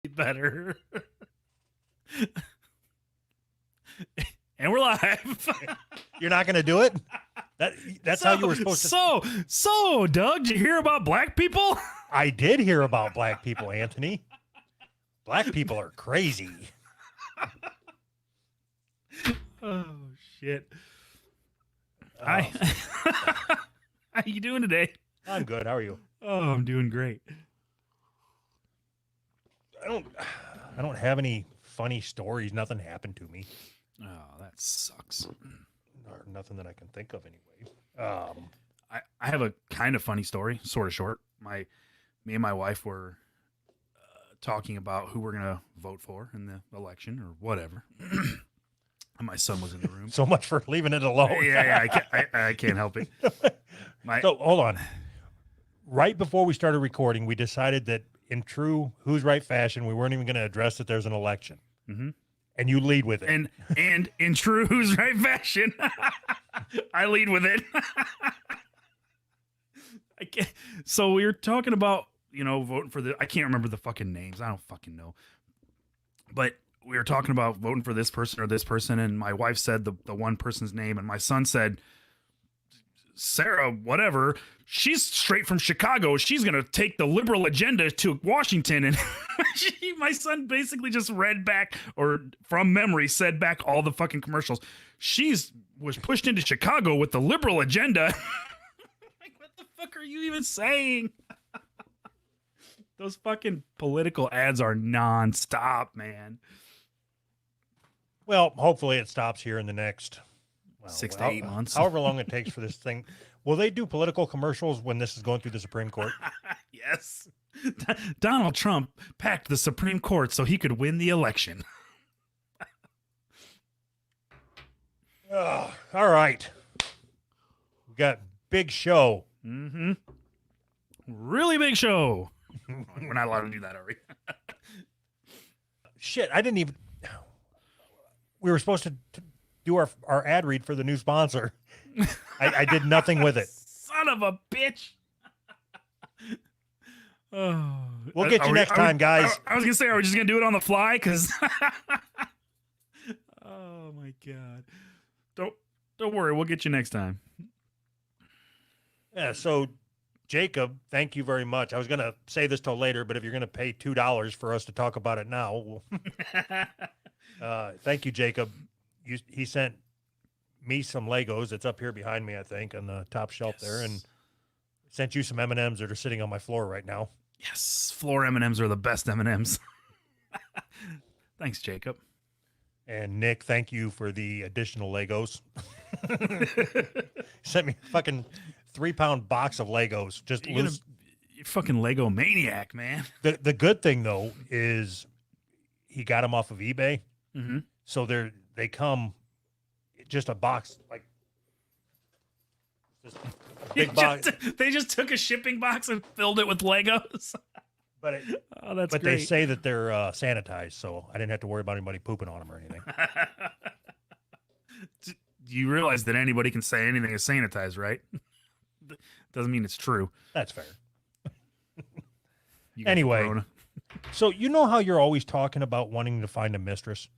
better. And we're live. You're not going to do it? That's how you were supposed to. So, Doug, did you hear about black people? I did hear about black people, Anthony. Black people are crazy. Oh, shit. Hi. How you doing today? I'm good. How are you? Oh, I'm doing great. I don't have any funny stories. Nothing happened to me. Oh, that sucks. Or nothing that I can think of anyway. I have a kind of funny story, sort of short. Me and my wife were talking about who we're gonna vote for in the election or whatever. And my son was in the room. So much for leaving it alone. Yeah, I can't help it. So hold on. Right before we started recording, we decided that in true Who's Right fashion, we weren't even going to address that there's an election. Mm-hmm. And you lead with it. And in true Who's Right fashion, I lead with it. I can't. So we were talking about, voting for I can't remember the fucking names. I don't fucking know. But we were talking about voting for this person or this person, and my wife said the one person's name, and my son said, Sarah, whatever, she's straight from Chicago. She's going to take the liberal agenda to Washington. And my son basically just read back, or from memory, said back all the fucking commercials. Was pushed into Chicago with the liberal agenda. Like, what the fuck are you even saying? Those fucking political ads are nonstop, man. Well, hopefully it stops here in the next 6 to 8 months. However long it takes for this thing. Will they do political commercials when this is going through the Supreme Court? Yes. Donald Trump packed the Supreme Court so he could win the election. All right. We got big show. Mm-hmm. Really big show. We're not allowed to do that, are we? Shit, I didn't even... We were supposed to do our ad read for the new sponsor. I did nothing with it. Son of a bitch. Oh, we'll get you next time, guys. I was going to say, are we just going to do it on the fly? Because... oh, my God. Don't worry. We'll get you next time. Yeah, so... Jacob, thank you very much. I was going to say this till later, but if you're going to pay $2 for us to talk about it now, thank you, Jacob. He sent me some Legos. It's up here behind me, I think, on the top shelf there, and sent you some M&Ms that are sitting on my floor right now. Yes, floor M&Ms are the best M&Ms. Thanks, Jacob. And Nick, thank you for the additional Legos. Sent me a fucking 3-pound box of Legos. You're fucking Lego maniac, man. The good thing though is he got them off of eBay, so they come just a box like just a big box. They just took a shipping box and filled it with Legos. But that's great. They say that they're sanitized, so I didn't have to worry about anybody pooping on them or anything. You realize that anybody can say anything is sanitized, right? Doesn't mean it's true. That's fair. Anyway, so you know how you're always talking about wanting to find a mistress?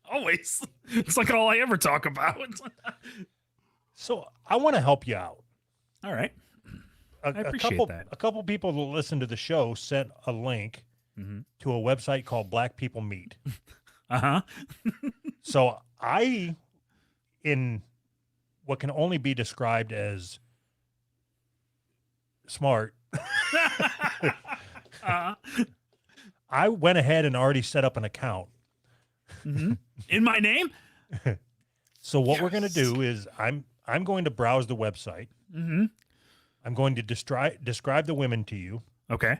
Always. It's like all I ever talk about. So I want to help you out. All right. I appreciate that. A couple people that listen to the show sent a link to a website called Black People Meet. So I, in what can only be described as smart, I went ahead and already set up an account. In my name? So what we're going to do is I'm going to browse the website. I'm going to describe the women to you. Okay.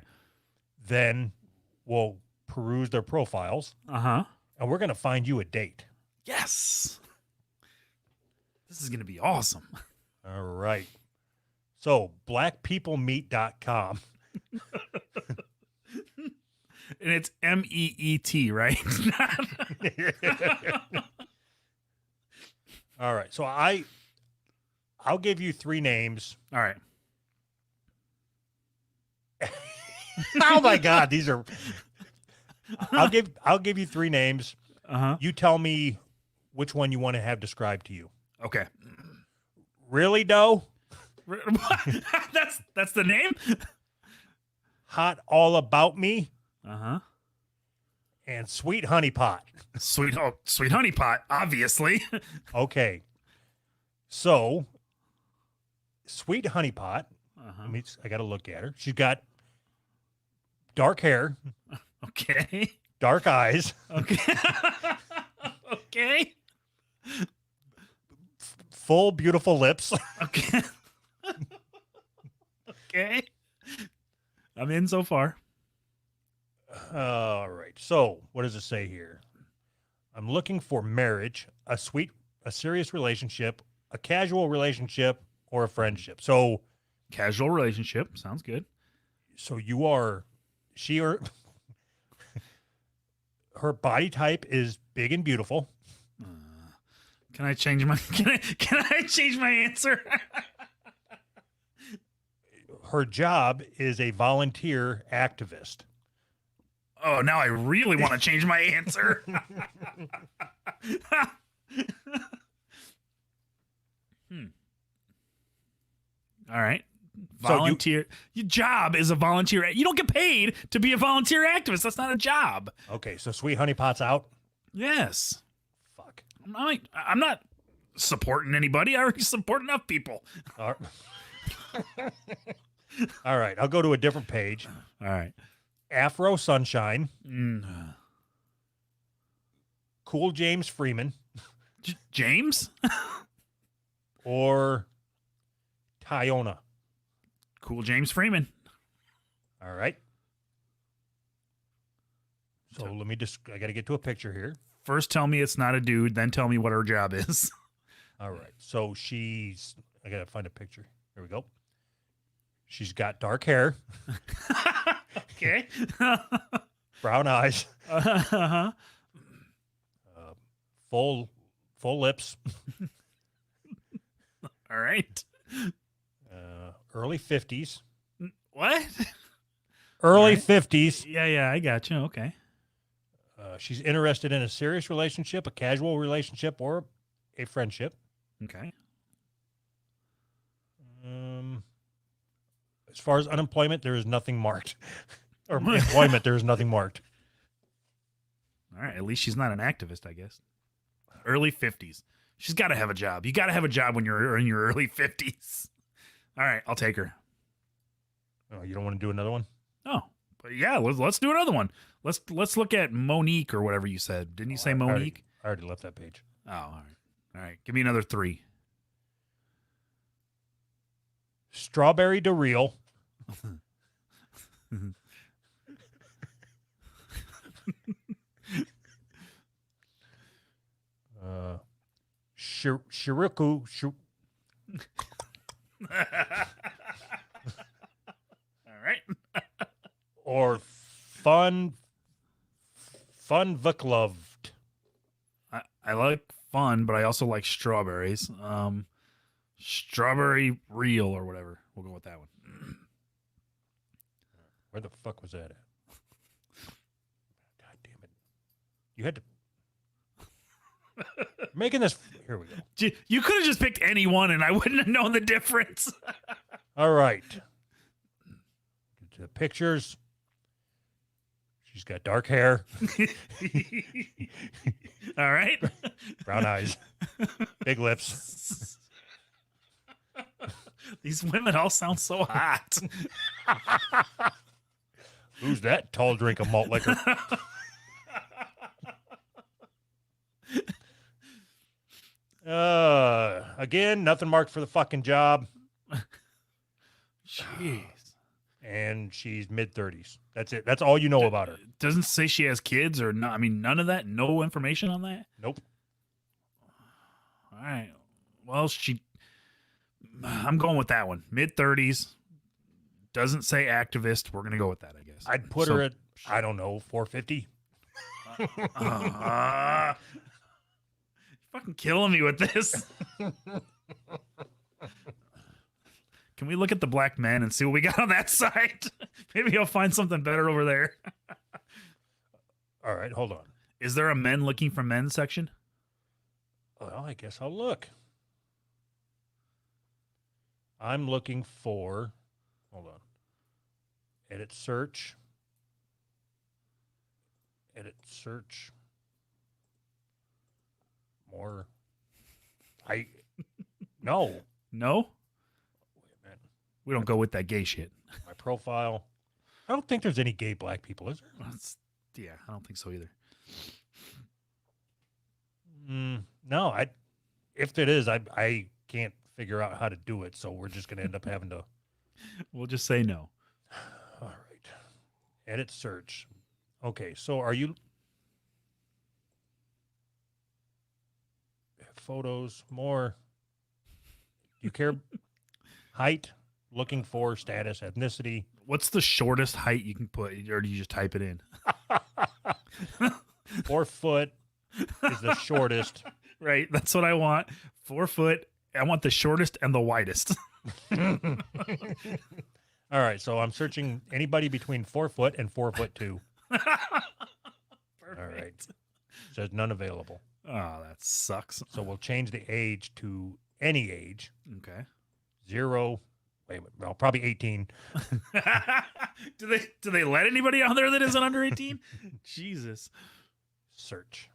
Then we'll peruse their profiles. And we're going to find you a date. Yes. This is going to be awesome. All right. So, blackpeoplemeet.com. And it's MEET, right? All right. So I'll give you 3 names. All right. Oh my God, these are. I'll give you three names. Uh-huh. You tell me which one you want to have described to you. Okay. Really, Doe? That's the name? Hot all about me Uh-huh. and sweet honey pot. Sweet honey pot, obviously. Okay. So, sweet honey pot. Uh-huh. I got to look at her. She's got dark hair, Okay. dark eyes, Okay. Okay. full beautiful lips. Okay. Okay. I'm in so far. All right. So, what does it say here? I'm looking for marriage, a serious relationship, a casual relationship, or a friendship. So, Casual relationship. Sounds good. you are, she or her body type is big and beautiful. Can I change my can I change my answer? Her job is a volunteer activist. Oh, now I really want to change my answer. All right. So Volunteer. Your job is a volunteer. You don't get paid to be a volunteer activist. That's not a job. Okay, so Sweet Honey Pot's out. Yes. Fuck. I'm not supporting anybody. I already support enough people. All right. All right, I'll go to a different page. All right. Afro Sunshine, Mm. Cool James Freeman, James? or Tyona. Cool James Freeman. All right. So I got to get to a picture here. First tell me it's not a dude, then tell me what her job is. All right. So I got to find a picture. Here we go. She's got dark hair, Okay. brown eyes, Uh-huh. full lips, All right. early 50s. What? Early Right. 50s. Yeah, I got you. Okay. She's interested in a serious relationship, a casual relationship, or a friendship. Okay. As far as unemployment, there is nothing marked. Or employment, there is nothing marked. All right. At least she's not an activist, I guess. Early 50s. She's got to have a job. You got to have a job when you're in your early 50s. All right. I'll take her. Oh, you don't want to do another one? Oh, but yeah, let's do another one. Let's look at Monique or whatever you said. Didn't you say Monique? I already left that page. Oh, all right. All right. Give me another 3. Strawberry DeReal. Shiriku. All right. Or Fun Vukloved. I like fun, but I also like strawberries. Strawberry real or whatever. We'll go with that one. Where the fuck was that at? God damn it. You had to. Making this. Here we go. You could have just picked any one and I wouldn't have known the difference. All right. The pictures. She's got dark hair, All right. brown eyes, big lips. These women all sound so hot. Who's that tall drink of malt liquor? Again, nothing marked for the fucking job. Jeez. And she's mid-30s. That's it. That's all you know about her. Doesn't say she has kids or not. I mean, none of that. No information on that. Nope. All right. Well, I'm going with that one. Mid-30s. Doesn't say activist. We're gonna go with that, I guess. I'd put her at, I don't know, 450. You're fucking killing me with this. Can we look at the black men and see what we got on that side? Maybe I'll find something better over there. All right, hold on. Is there a men looking for men section? Well, I guess I'll look. I'm looking for, hold on. Edit search. Edit search. More. No. No? Wait a minute. We don't go with that gay shit. My profile. I don't think there's any gay black people, is there? Yeah, I don't think so either. No, if it is, I can't figure out how to do it, so we're just going to end up having to. We'll just say no. All right. Edit search. Okay, so are you photos more? You care height, looking for status, ethnicity. What's the shortest height you can put, or do you just type it in? 4 foot is the shortest. Right, that's what I want. 4 foot. I want the shortest and the widest. All right, so I'm searching anybody between 4 foot and 4'2". Perfect. All right. Says none available. Oh, that sucks. So we'll change the age to any age. Okay. 0. Wait a minute. Well, probably 18. do they let anybody on there that isn't under 18? Jesus. Search.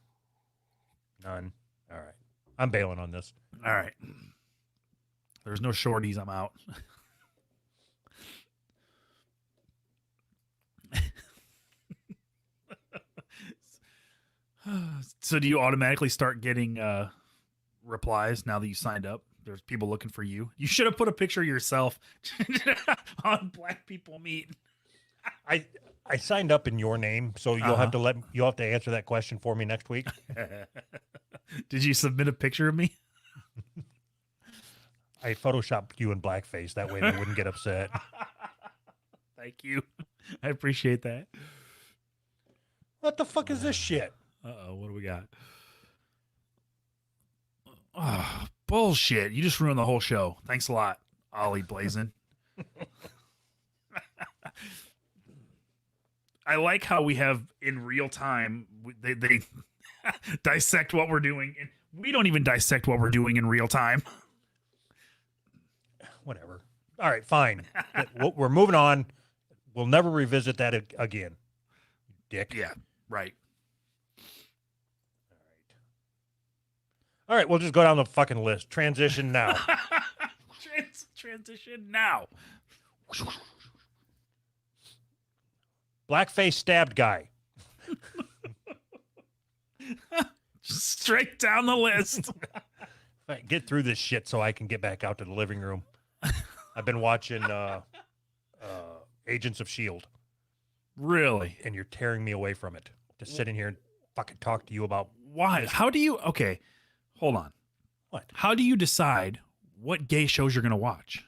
None. All right. I'm bailing on this. All right. There's no shorties. I'm out. So do you automatically start getting replies now that you signed up? There's people looking for you. You should have put a picture of yourself on Black People Meet. I signed up in your name, so you'll have to answer that question for me next week. Did you submit a picture of me? I photoshopped you in blackface. That way they wouldn't get upset. Thank you. I appreciate that. What the fuck is this shit? Uh-oh, what do we got? Oh, bullshit. You just ruined the whole show. Thanks a lot, Ollie Blazin. I like how we have in real time, they dissect what we're doing. And we don't even dissect what we're doing in real time. Whatever. All right, fine. We're moving on. We'll never revisit that again. Dick. Yeah, right. All right, we'll just go down the fucking list. Transition now. Transition now. Blackface stabbed guy. Straight down the list. Right, get through this shit so I can get back out to the living room. I've been watching Agents of S.H.I.E.L.D. Really? And you're tearing me away from it. To sit in here and fucking talk to you about why? How do you? Okay, hold on. What? How do you decide what gay shows you're going to watch?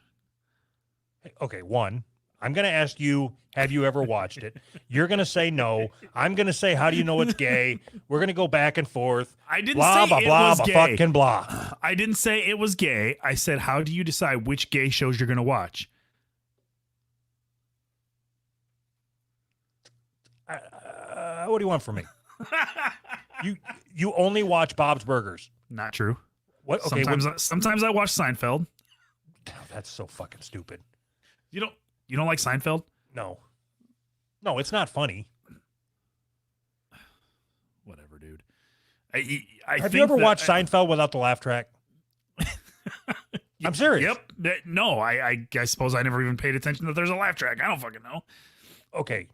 Okay, one, I'm going to ask you, have you ever watched it? You're going to say no. I'm going to say, how do you know it's gay? We're going to go back and forth. I didn't blah, say blah, it blah, was blah, gay. fucking blah. I didn't say it was gay. I said, how do you decide which gay shows you're going to watch? What do you want from me? You only watch Bob's Burgers. Not true. What? Okay, sometimes I watch Seinfeld. That's so fucking stupid. You don't like Seinfeld? No, it's not funny. Whatever, dude. Have you ever watched Seinfeld without the laugh track? I'm serious. Yep. No, I suppose I never even paid attention that there's a laugh track. I don't fucking know. Okay.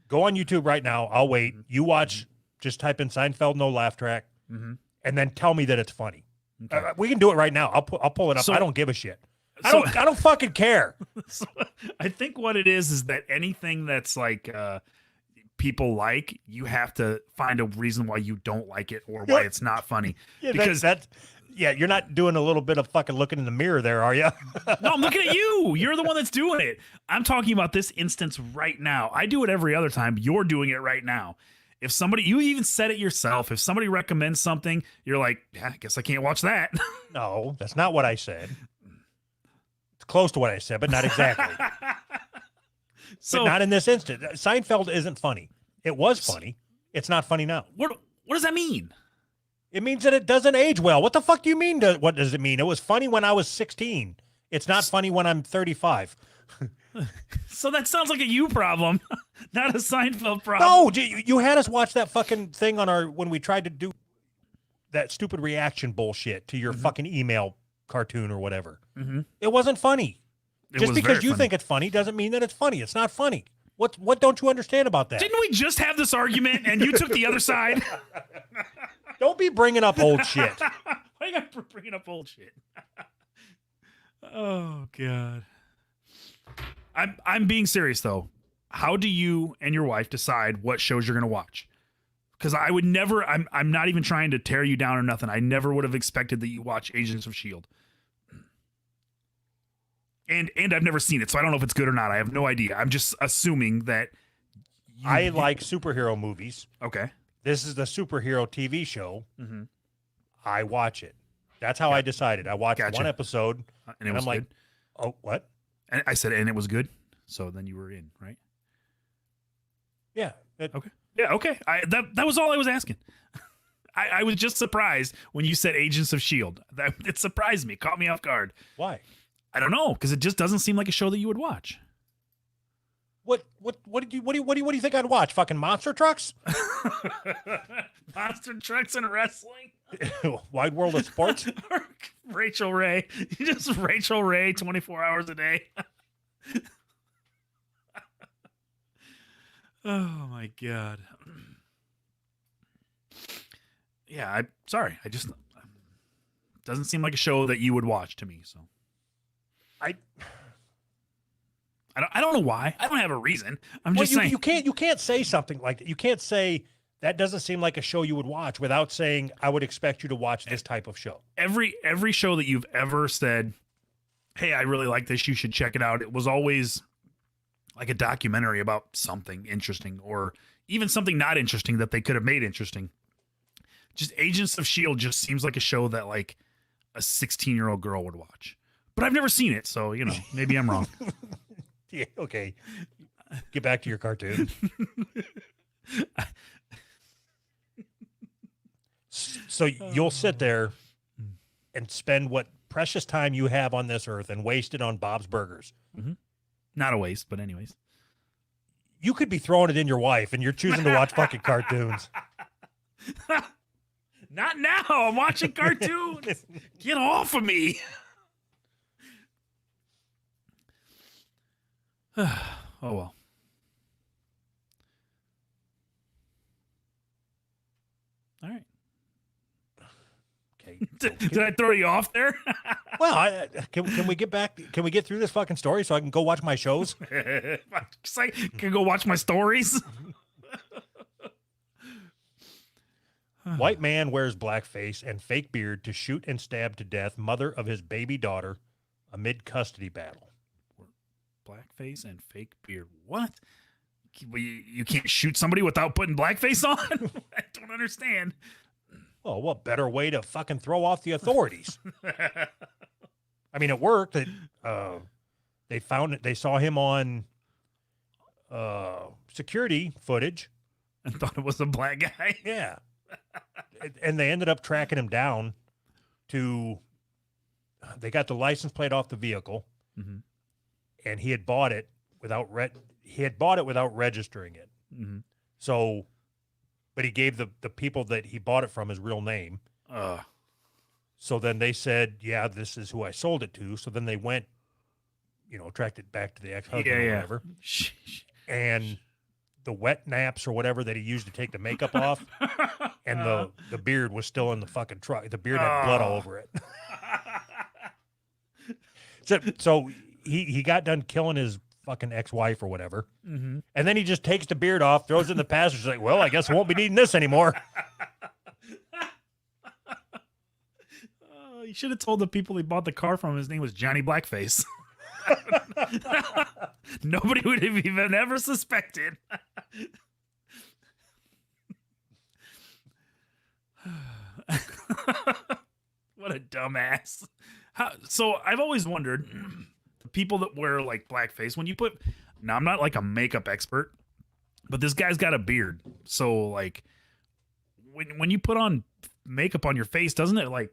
Go on YouTube right now. I'll wait. You watch, just type in Seinfeld, no laugh track, and then tell me that it's funny. Okay. We can do it right now. I'll pull it up. I don't give a shit. I don't fucking care. So, I think what it is that anything that's like people like, you have to find a reason why you don't like it or why it's not funny. Yeah, because you're not doing a little bit of fucking looking in the mirror there, are you? No, I'm looking at you. You're the one that's doing it. I'm talking about this instance right now. I do it every other time. You're doing it right now. If somebody, you even said it yourself, if somebody recommends something, you're like, yeah, I guess I can't watch that. No, that's not what I said. It's close to what I said, but not exactly. So but not in this instance. Seinfeld isn't funny. It was funny. It's not funny now. what does that mean? It means that it doesn't age well. What the fuck do you mean? What does it mean? It was funny when I was 16. It's not funny when I'm 35. So that sounds like a you problem, not a Seinfeld problem. No, you had us watch that fucking thing on when we tried to do that stupid reaction bullshit to your fucking email cartoon or whatever. Mm-hmm. It wasn't funny. It Just was because very you funny. think it's funny doesn't mean that it's funny. It's not funny. What don't you understand about that? Didn't we just have this argument and you took the other side? Don't be bringing up old shit. Why you got bringing up old shit? Oh God. I'm being serious though. How do you and your wife decide what shows you're gonna watch? Because I would never. I'm not even trying to tear you down or nothing. I never would have expected that you watch Agents of Shield. And I've never seen it, so I don't know if it's good or not. I have no idea. I'm just assuming that. I like superhero movies. Okay. This is the superhero TV show. Mm-hmm. I watch it. That's how I decided. I watched Gotcha. one episode, And it was I'm like, good. oh, what? And I said, and it was good. So then you were in, right? Yeah. Okay. Yeah. Okay. That was all I was asking. I was just surprised when you said Agents of Shield. It surprised me, caught me off guard. Why? I don't know, because it just doesn't seem like a show that you would watch. What do you think I'd watch? Fucking monster trucks? Monster trucks and wrestling. Wide World of Sports? Rachel Ray. Just Rachel Ray 24 hours a day. Oh my God. Yeah, I'm sorry. I just doesn't seem like a show that you would watch to me, so. I don't know why. I don't have a reason. I'm just saying. You can't say something like that. You can't say that doesn't seem like a show you would watch without saying I would expect you to watch this type of show. Every show that you've ever said, hey, I really like this, you should check it out. It was always like a documentary about something interesting or even something not interesting that they could have made interesting. Just Agents of Shield just seems like a show that like a 16-year-old girl would watch. But I've never seen it, so maybe I'm wrong. Yeah, okay. Get back to your cartoon. So you'll sit there and spend what precious time you have on this earth and waste it on Bob's Burgers. Not a waste, but anyways. You could be throwing it in your wife and you're choosing to watch fucking cartoons. Not now. I'm watching cartoons. Get off of me. Oh, well. All right. Okay. Did I throw you off there? Well, can we get back? Can we get through this fucking story so I can go watch my shows? Can go watch my stories. White man wears blackface and fake beard to shoot and stab to death mother of his baby daughter amid custody battle. Blackface and fake beard. What? You can't shoot somebody without putting blackface on? I don't understand. Well, what better way to fucking throw off the authorities? I mean, it worked. They found it. They saw him on security footage. I thought it was a black guy. Yeah. And they ended up tracking him down to, they got the license plate off the vehicle, and he had bought it without registering it. So, but he gave the people that he bought it from his real name. So then they said, yeah, this is who I sold it to. So then they went, tracked it back to the ex-husband or whatever. And the wet naps or whatever that he used to take the makeup off, and the beard was still in the fucking truck. The beard had blood all over it. So he got done killing his fucking ex-wife or whatever, and then he just takes the beard off, throws it in the passenger, like, well, I guess I won't be needing this anymore. You should have told the people he bought the car from his name was Johnny Blackface. Nobody would have even ever suspected. What a dumbass. So I've always wondered, the people that wear like blackface, when you put, now I'm not like a makeup expert, but this guy's got a beard. So like when you put on makeup on your face, doesn't it like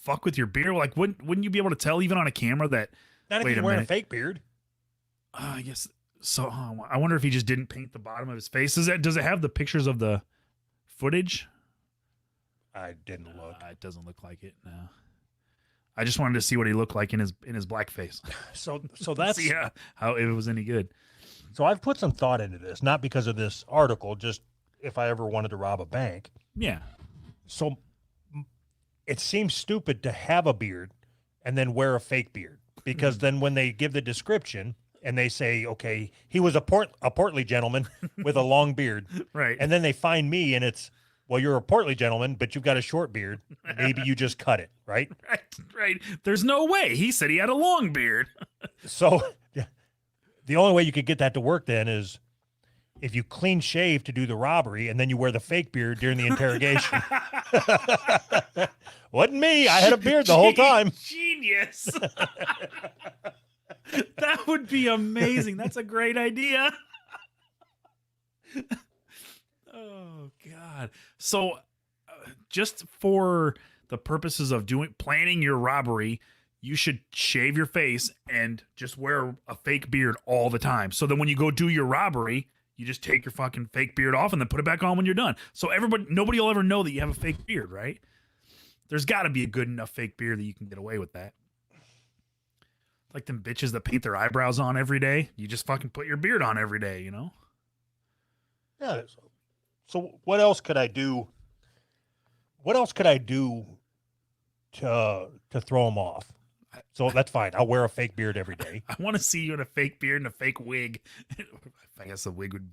fuck with your beard? Like wouldn't you be able to tell even on a camera that, Not if wait you're a wearing a minute. fake beard. I guess so. I wonder if he just didn't paint the bottom of his face. Does it have the pictures of the footage? I didn't look. It doesn't look like it. No. I just wanted to see what he looked like in his blackface. So that's See how if it was any good. so I've put some thought into this, not because of this article, just if I ever wanted to rob a bank. Yeah. So it seems stupid to have a beard and then wear a fake beard, because then when they give the description and they say, okay, he was a portly gentleman with a long beard, Right. and then they find me and it's, well, you're a portly gentleman, but you've got a short beard. Maybe you just cut it, right? Right. There's no way. He said he had a long beard. So the only way you could get that to work then is if you clean shave to do the robbery and then you wear the fake beard during the interrogation. Wasn't me. I had a beard the whole time. Genius. That would be amazing. That's a great idea. Oh God. So just for the purposes of planning your robbery, you should shave your face and just wear a fake beard all the time. So then when you go do your robbery, you just take your fucking fake beard off and then put it back on when you're done. So nobody will ever know that you have a fake beard, right? There's got to be a good enough fake beard that you can get away with that. Like them bitches that paint their eyebrows on every day. You just fucking put your beard on every day, you know? Yeah. So what else could I do? What else could I do to throw them off? So that's fine. I'll wear a fake beard every day. I want to see you in a fake beard and a fake wig. I guess a wig would...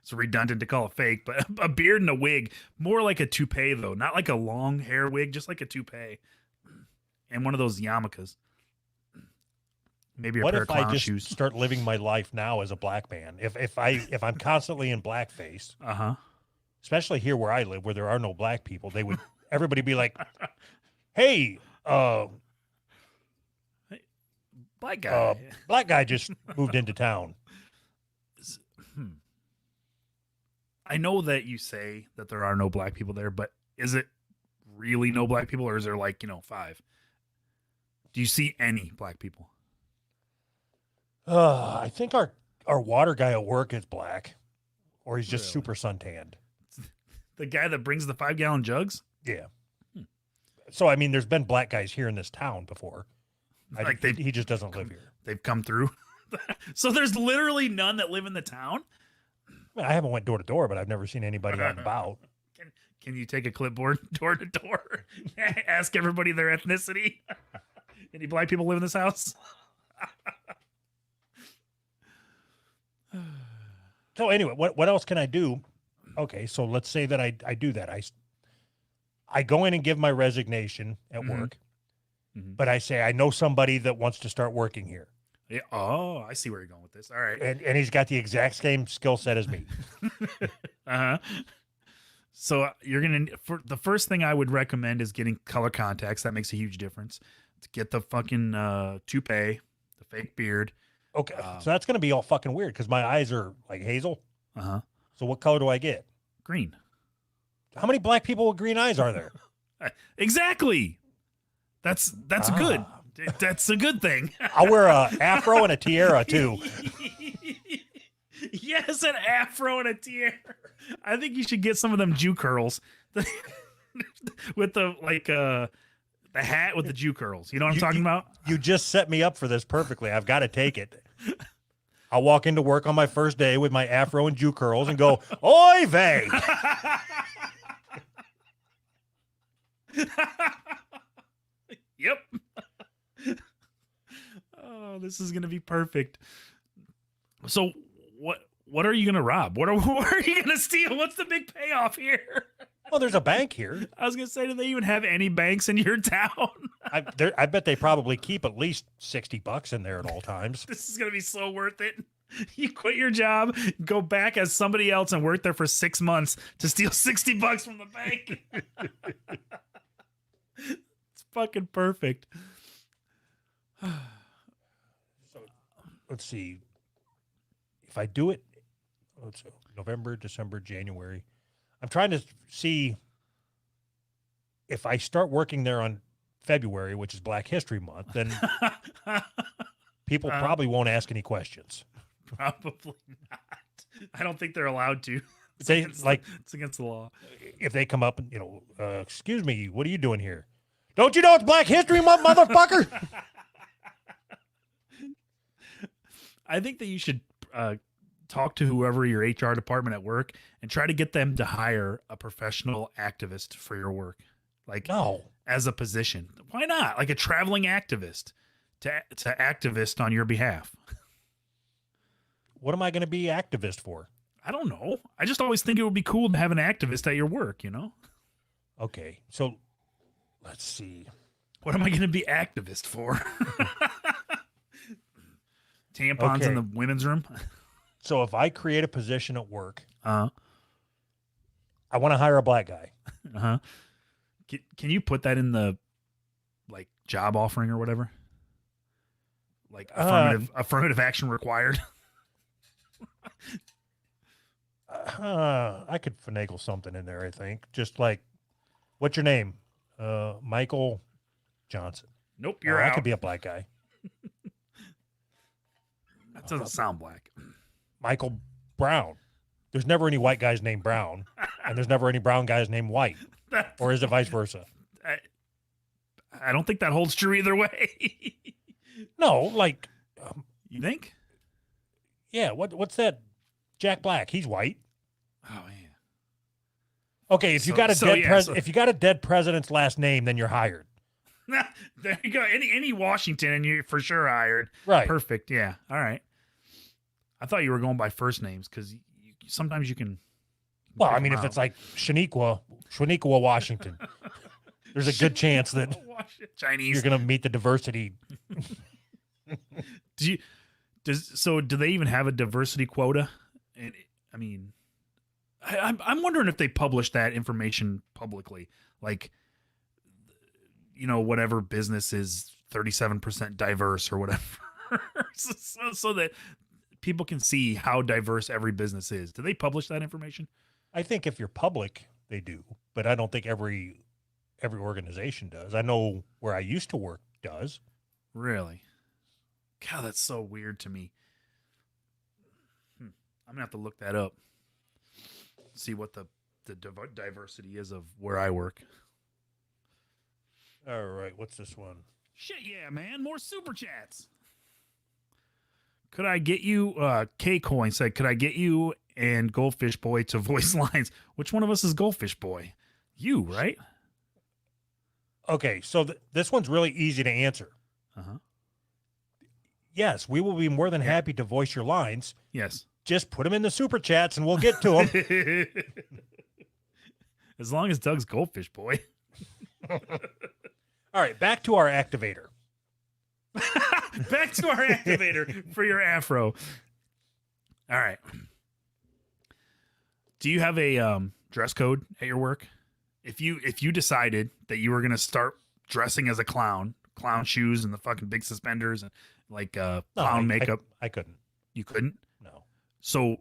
It's redundant to call it fake, but a beard and a wig. More like a toupee, though. Not like a long hair wig, just like a toupee. And one of those yarmulkes. Maybe a What pair if of I clown just shoes. start living my life now as a black man? If I'm constantly in blackface, Uh-huh. especially here where I live, where there are no black people, everybody be like, "Hey, Black guy. black guy just moved into town." I know that you say that there are no black people there, but is it really no black people, or is there like, 5? Do you see any black people? I think our water guy at work is black, or he's just Really? super suntanned. The guy that brings the 5-gallon jugs? Yeah. So I mean, there's been black guys here in this town before. Like He just doesn't live here. They've come through. So there's literally none that live in the town? I haven't went door to door, but I've never seen anybody out and about. Can you take a clipboard door to door? Ask everybody their ethnicity. Any black people live in this house? So anyway, what else can I do? Okay, so let's say that I do that. I go in and give my resignation at Mhm. work, Mhm. but I say I know somebody that wants to start working here, Yeah. Oh, I see where you're going with this. All right. and he's got the exact same skill set as me. Uh-huh. So for the first thing I would recommend is getting color contacts. That makes a huge difference. To get the fucking toupee, the fake beard. Okay, so that's gonna be all fucking weird because my eyes are like hazel. Uh-huh. So what color do I get? Green. How many black people with green eyes are there? Exactly. That's good. That's a good thing. I'll wear a afro and a tiara too. Yes, an afro and a tiara. I think you should get some of them Jew curls with the hat with the Jew curls. You know what I'm talking about? You just set me up for this perfectly. I've got to take it. I'll walk into work on my first day with my afro and Jew curls and go, "Oy vey!" Yep. Oh, this is gonna be perfect. So, what are you gonna rob? What are you gonna steal? What's the big payoff here? Well, there's a bank here. I was gonna say, do they even have any banks in your town? I bet they probably keep at least $60 in there at all times. This is gonna be so worth it. You quit your job, go back as somebody else, and work there for 6 months to steal $60 from the bank. It's fucking perfect. let's see. If I do it, let's see, November, December, January. I'm trying to see if I start working there on February, which is Black History Month, then people probably won't ask any questions. Probably not. I don't think they're allowed to. It's against the law. If they come up and, excuse me, what are you doing here? Don't you know it's Black History Month, motherfucker? I think that you should talk to whoever your HR department at work and try to get them to hire a professional activist for your work. Like, No. as a position. Why not? Like a traveling activist to activist on your behalf. What am I going to be activist for? I don't know. I just always think it would be cool to have an activist at your work, Okay, so let's see. What am I going to be activist for? Tampons in the women's room? So if I create a position at work, Uh-huh. I want to hire a black guy. Uh-huh. Can you put that in the job offering or whatever? Like affirmative action required? I could finagle something in there, I think. Just like, what's your name? Michael Johnson. Nope, you're I out. could be a black guy. That doesn't sound black. Michael Brown. There's never any white guys named Brown, and there's never any brown guys named White. Or is it vice versa? I don't think that holds true either way. No, like, You think? yeah, what's that? Jack Black, he's white. Oh, yeah. Okay, if you got a if you got a dead president's last name, then you're hired. There you go. Any Washington, and you're for sure hired. Right. Perfect. Yeah. All right. I thought you were going by first names because sometimes you can. Well, pick I mean, them if out. it's like Shaniqua Washington, there's a good chance that Chinese. you're going to meet the diversity. Do they even have a diversity quota? And I mean, I'm wondering if they publish that information publicly, like, whatever business is 37% diverse or whatever, so that people can see how diverse every business is. Do they publish that information? I think if you're public, they do, but I don't think every organization does. I know where I used to work does. Really? God, that's so weird to me. I'm gonna have to look that up. See what the diversity is of where I work. All right, what's this one? Shit, yeah, man. More super chats. Could I get you, K-Coin said, could I get you and Goldfish Boy to voice lines? Which one of us is Goldfish Boy? You, right? Okay, so this one's really easy to answer. Uh-huh. Yes, we will be more than happy to voice your lines. Yes. Just put them in the super chats and we'll get to them. As long as Doug's Goldfish Boy. All right, back to our activator. Back to our activator for your afro. All right. Do you have a dress code at your work? If you decided that you were going to start dressing as a clown shoes and the fucking big suspenders and clown makeup. I couldn't. You couldn't? No. So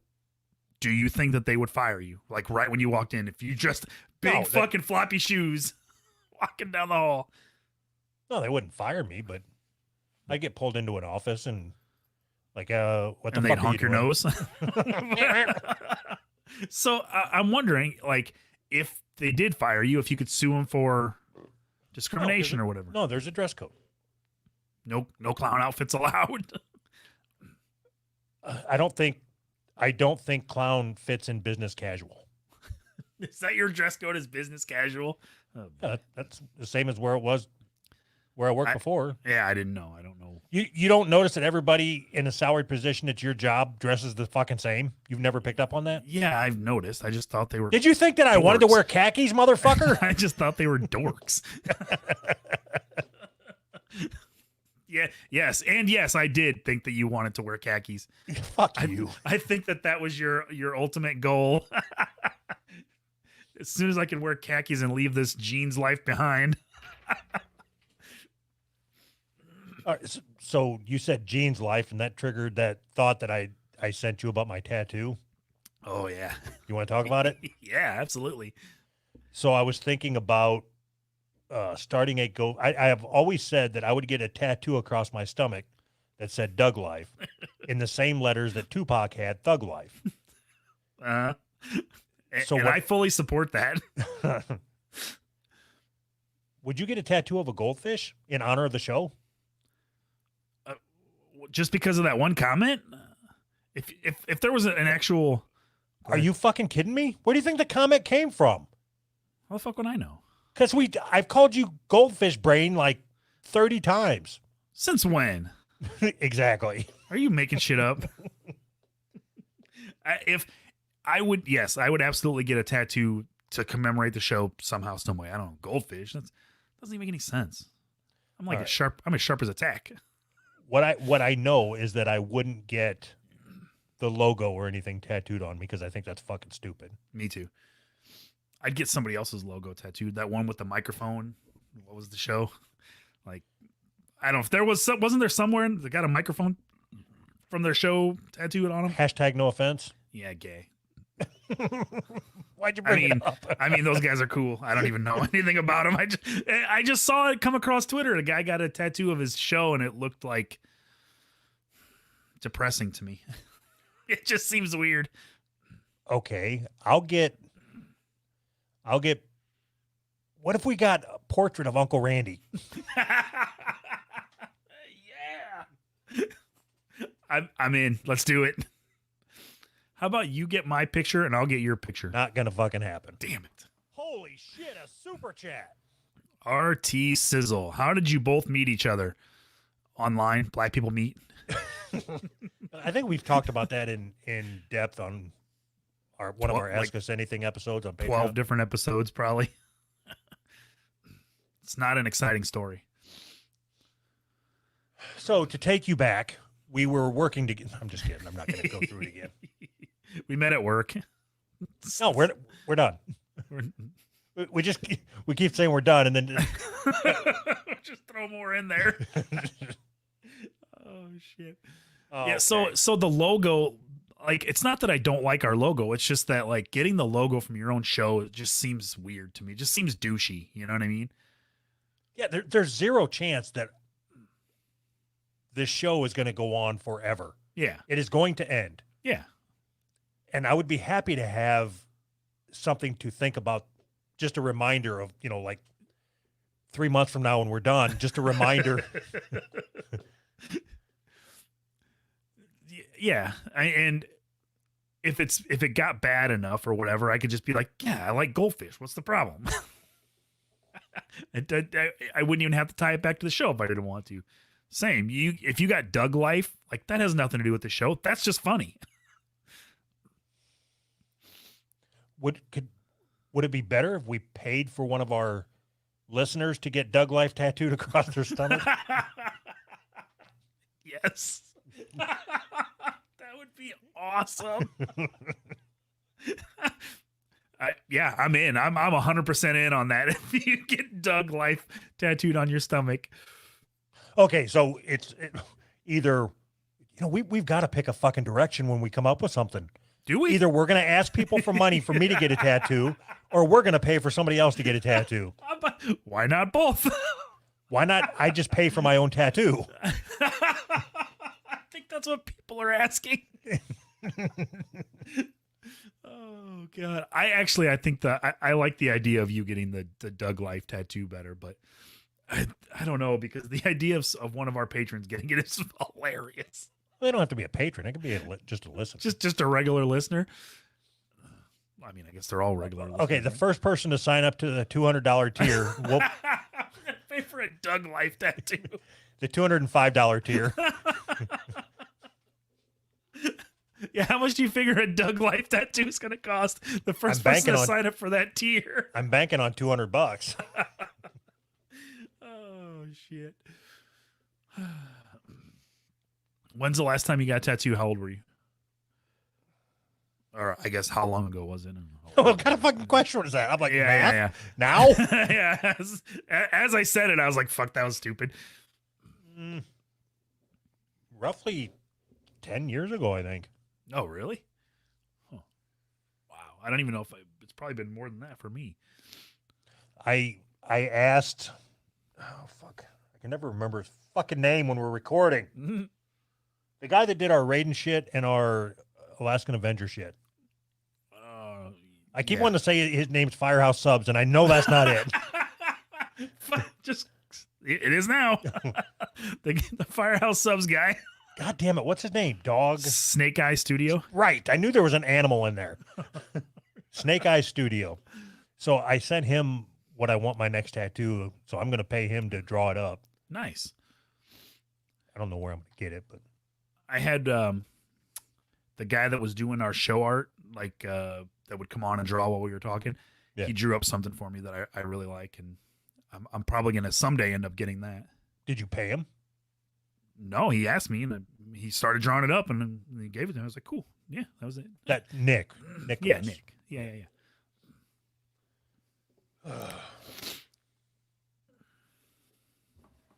do you think that they would fire you? Like right when you walked in, if you just big fucking floppy shoes walking down the hall. No, they wouldn't fire me, but I get pulled into an office and what the and fuck they'd are you honk your doing? nose. So I'm wondering, if they did fire you, if you could sue them for discrimination or whatever. No, there's a dress code. No clown outfits allowed. I don't think clown fits in business casual. Is that your dress code? Is business casual? That's the same as where it was where I worked before. Yeah, I didn't know. I don't know. You don't notice that everybody in a salaried position at your job dresses the fucking same? You've never picked up on that? Yeah, I've noticed. I just thought they were. Did you think that I wanted to dorks. wear khakis, motherfucker? I just thought they were dorks. Yeah. Yes. And yes, I did think that you wanted to wear khakis. Fuck you. I think that was your ultimate goal. As soon as I can wear khakis and leave this jeans life behind. All right, So you said Gene's life, and that triggered that thought that I sent you about my tattoo. Oh yeah. You want to talk about it? Yeah, absolutely. So I was thinking about starting a I have always said that I would get a tattoo across my stomach that said Doug Life in the same letters that Tupac had, Thug Life. Uh, So and what- I fully support that. Would you get a tattoo of a goldfish in honor of the show? Just because of that one comment? If there was an actual, Are you fucking kidding me? Where do you think the comment came from? how the fuck would I know? Because I've called you goldfish brain like 30 times. Since when? Exactly. Are you making shit up? I would absolutely get a tattoo to commemorate the show somehow, some way. I don't know, goldfish. That doesn't even make any sense. I'm like All right. I'm as sharp as a tack. What I know is that I wouldn't get the logo or anything tattooed on me because I think that's fucking stupid. Me too. I'd get somebody else's logo tattooed. That one with the microphone. What was the show? Like, I don't know if there wasn't there somewhere that got a microphone from their show tattooed on them? Hashtag no offense. Yeah, gay. Why'd you I bring mean, it up? I mean, those guys are cool. I don't even know anything about them. I just saw it come across Twitter. A guy got a tattoo of his show, and it looked like depressing to me. It just seems weird. Okay, I'll get. What if we got a portrait of Uncle Randy? Yeah. I'm in. Let's do it. How about you get my picture and I'll get your picture? Not gonna fucking happen. Damn it. Holy shit! A super chat. RT Sizzle. How did you both meet each other? Online? Black people meet? I think we've talked about that in depth on one of our Like Ask Us Anything episodes on Patreon. 12 different episodes, probably. It's not an exciting story. So to take you back, we were working together. I'm just kidding. I'm not going to go through it again. We met at work. No, we're done. We keep saying we're done, and then Just throw more in there. Oh shit. Oh, Yeah, okay. so the logo, like, it's not that I don't like our logo. It's just that, like, getting the logo from your own show, it just seems weird to me. It just seems douchey. You know what I mean? Yeah, there's zero chance that this show is going to go on forever. Yeah. It is going to end. Yeah. And I would be happy to have something to think about, just a reminder of, like 3 months from now when we're done, just a reminder. Yeah. And if it got bad enough or whatever, I could just be like, yeah, I like goldfish. What's the problem? I wouldn't even have to tie it back to the show if I didn't want to. Same. If you got Doug Life, like, that has nothing to do with the show. That's just funny. Would it be better if we paid for one of our listeners to get Doug Life tattooed across their stomach? Yes. That would be awesome. I'm in. I'm 100% in on that. If you get Doug Life tattooed on your stomach. Okay, so it's either, we've got to pick a fucking direction when we come up with something. Do we? Either we're going to ask people for money for me to get a tattoo, or we're going to pay for somebody else to get a tattoo. Why not both? Why not? I just pay for my own tattoo. I think that's what people are asking. Oh god. I think that I like the idea of you getting the Doug Life tattoo better, but I don't know, because the idea of one of our patrons getting it is hilarious. They don't have to be a patron. It could be just a listener. Just a regular listener. I mean, I guess they're all regular listeners. Okay, the first person to sign up to the $200 tier, will pay for a Doug Life tattoo. the $205 tier. Yeah, how much do you figure a Doug Life tattoo is going to cost? The first I'm person to banking on- sign up for that tier. I'm banking on $200. Oh shit. When's the last time you got a tattoo? How old were you? Or I guess how long ago was it? What kind of fucking question was that? I'm like, Yeah, math? yeah, Now? yeah. As I said it, I was like, fuck, that was stupid. roughly 10 years ago, I think. Oh, really? Huh. Wow. I don't even know if it's probably been more than that for me. I asked, oh, fuck. I can never remember his fucking name when we're recording. Mm-hmm. The guy that did our Raiden shit and our Alaskan Avenger shit. I keep wanting to say his name's Firehouse Subs, and I know that's not it. It is now. the Firehouse Subs guy. God damn it. What's his name? Dog? Snake Eye Studio. Right. I knew there was an animal in there. Snake Eye Studio. So I sent him what I want my next tattoo. So I'm going to pay him to draw it up. Nice. I don't know where I'm going to get it, but I had the guy that was doing our show art, like that would come on and draw while we were talking. Yeah. He drew up something for me that I really like, and I'm probably gonna someday end up getting that. Did you pay him? No, he asked me, and he started drawing it up, and then he gave it to me. I was like, cool, yeah, that was it. That Nick. Yeah, Nick. Yeah.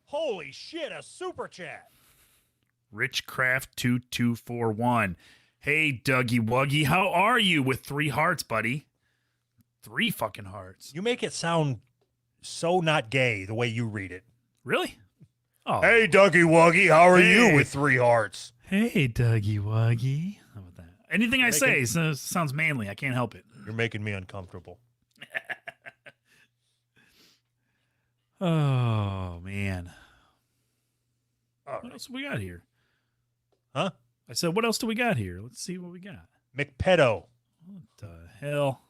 Holy shit! A super chat. Richcraft2241. Hey, Dougie Wuggy, how are you? With 3 hearts, buddy. 3 fucking hearts. You make it sound so not gay the way you read it. Really? Oh. Hey, Dougie Wuggy, how are you with 3 hearts? Hey, Dougie Wuggy. How about that? Anything I say sounds manly. I can't help it. You're making me uncomfortable. Oh, man. All What else do we got here? Huh? I said, what else do we got here? Let's see what we got. McPedo. What the hell?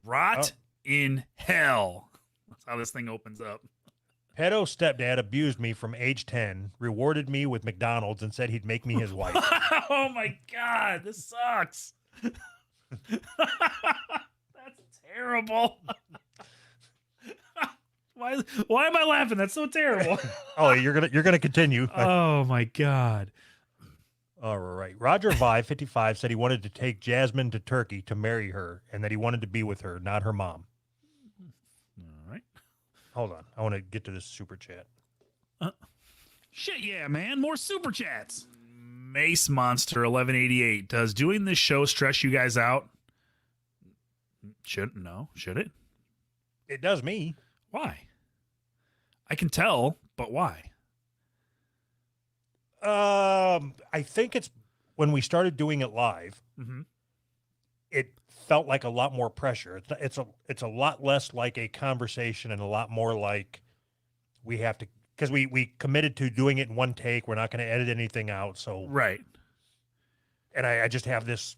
Rot in hell. That's how this thing opens up. Pedo stepdad abused me from age 10, rewarded me with McDonald's, and said he'd make me his wife. Oh my God, this sucks. That's terrible. Why am I laughing? That's so terrible. Oh, you're gonna continue. Oh my God. All right. Roger Vi 55 said he wanted to take Jasmine to Turkey to marry her, and that he wanted to be with her, not her mom. All right. Hold on. I want to get to this super chat. Shit, yeah, man. More super chats. Mace Monster 1188. Does doing this show stress you guys out? Should it? It does me. Why? I can tell, but why? I think it's when we started doing it live, it felt like a lot more pressure. It's a lot less like a conversation and a lot more like we have to, because we committed to doing it in one take. We're not going to edit anything out. So Right. And I just have this,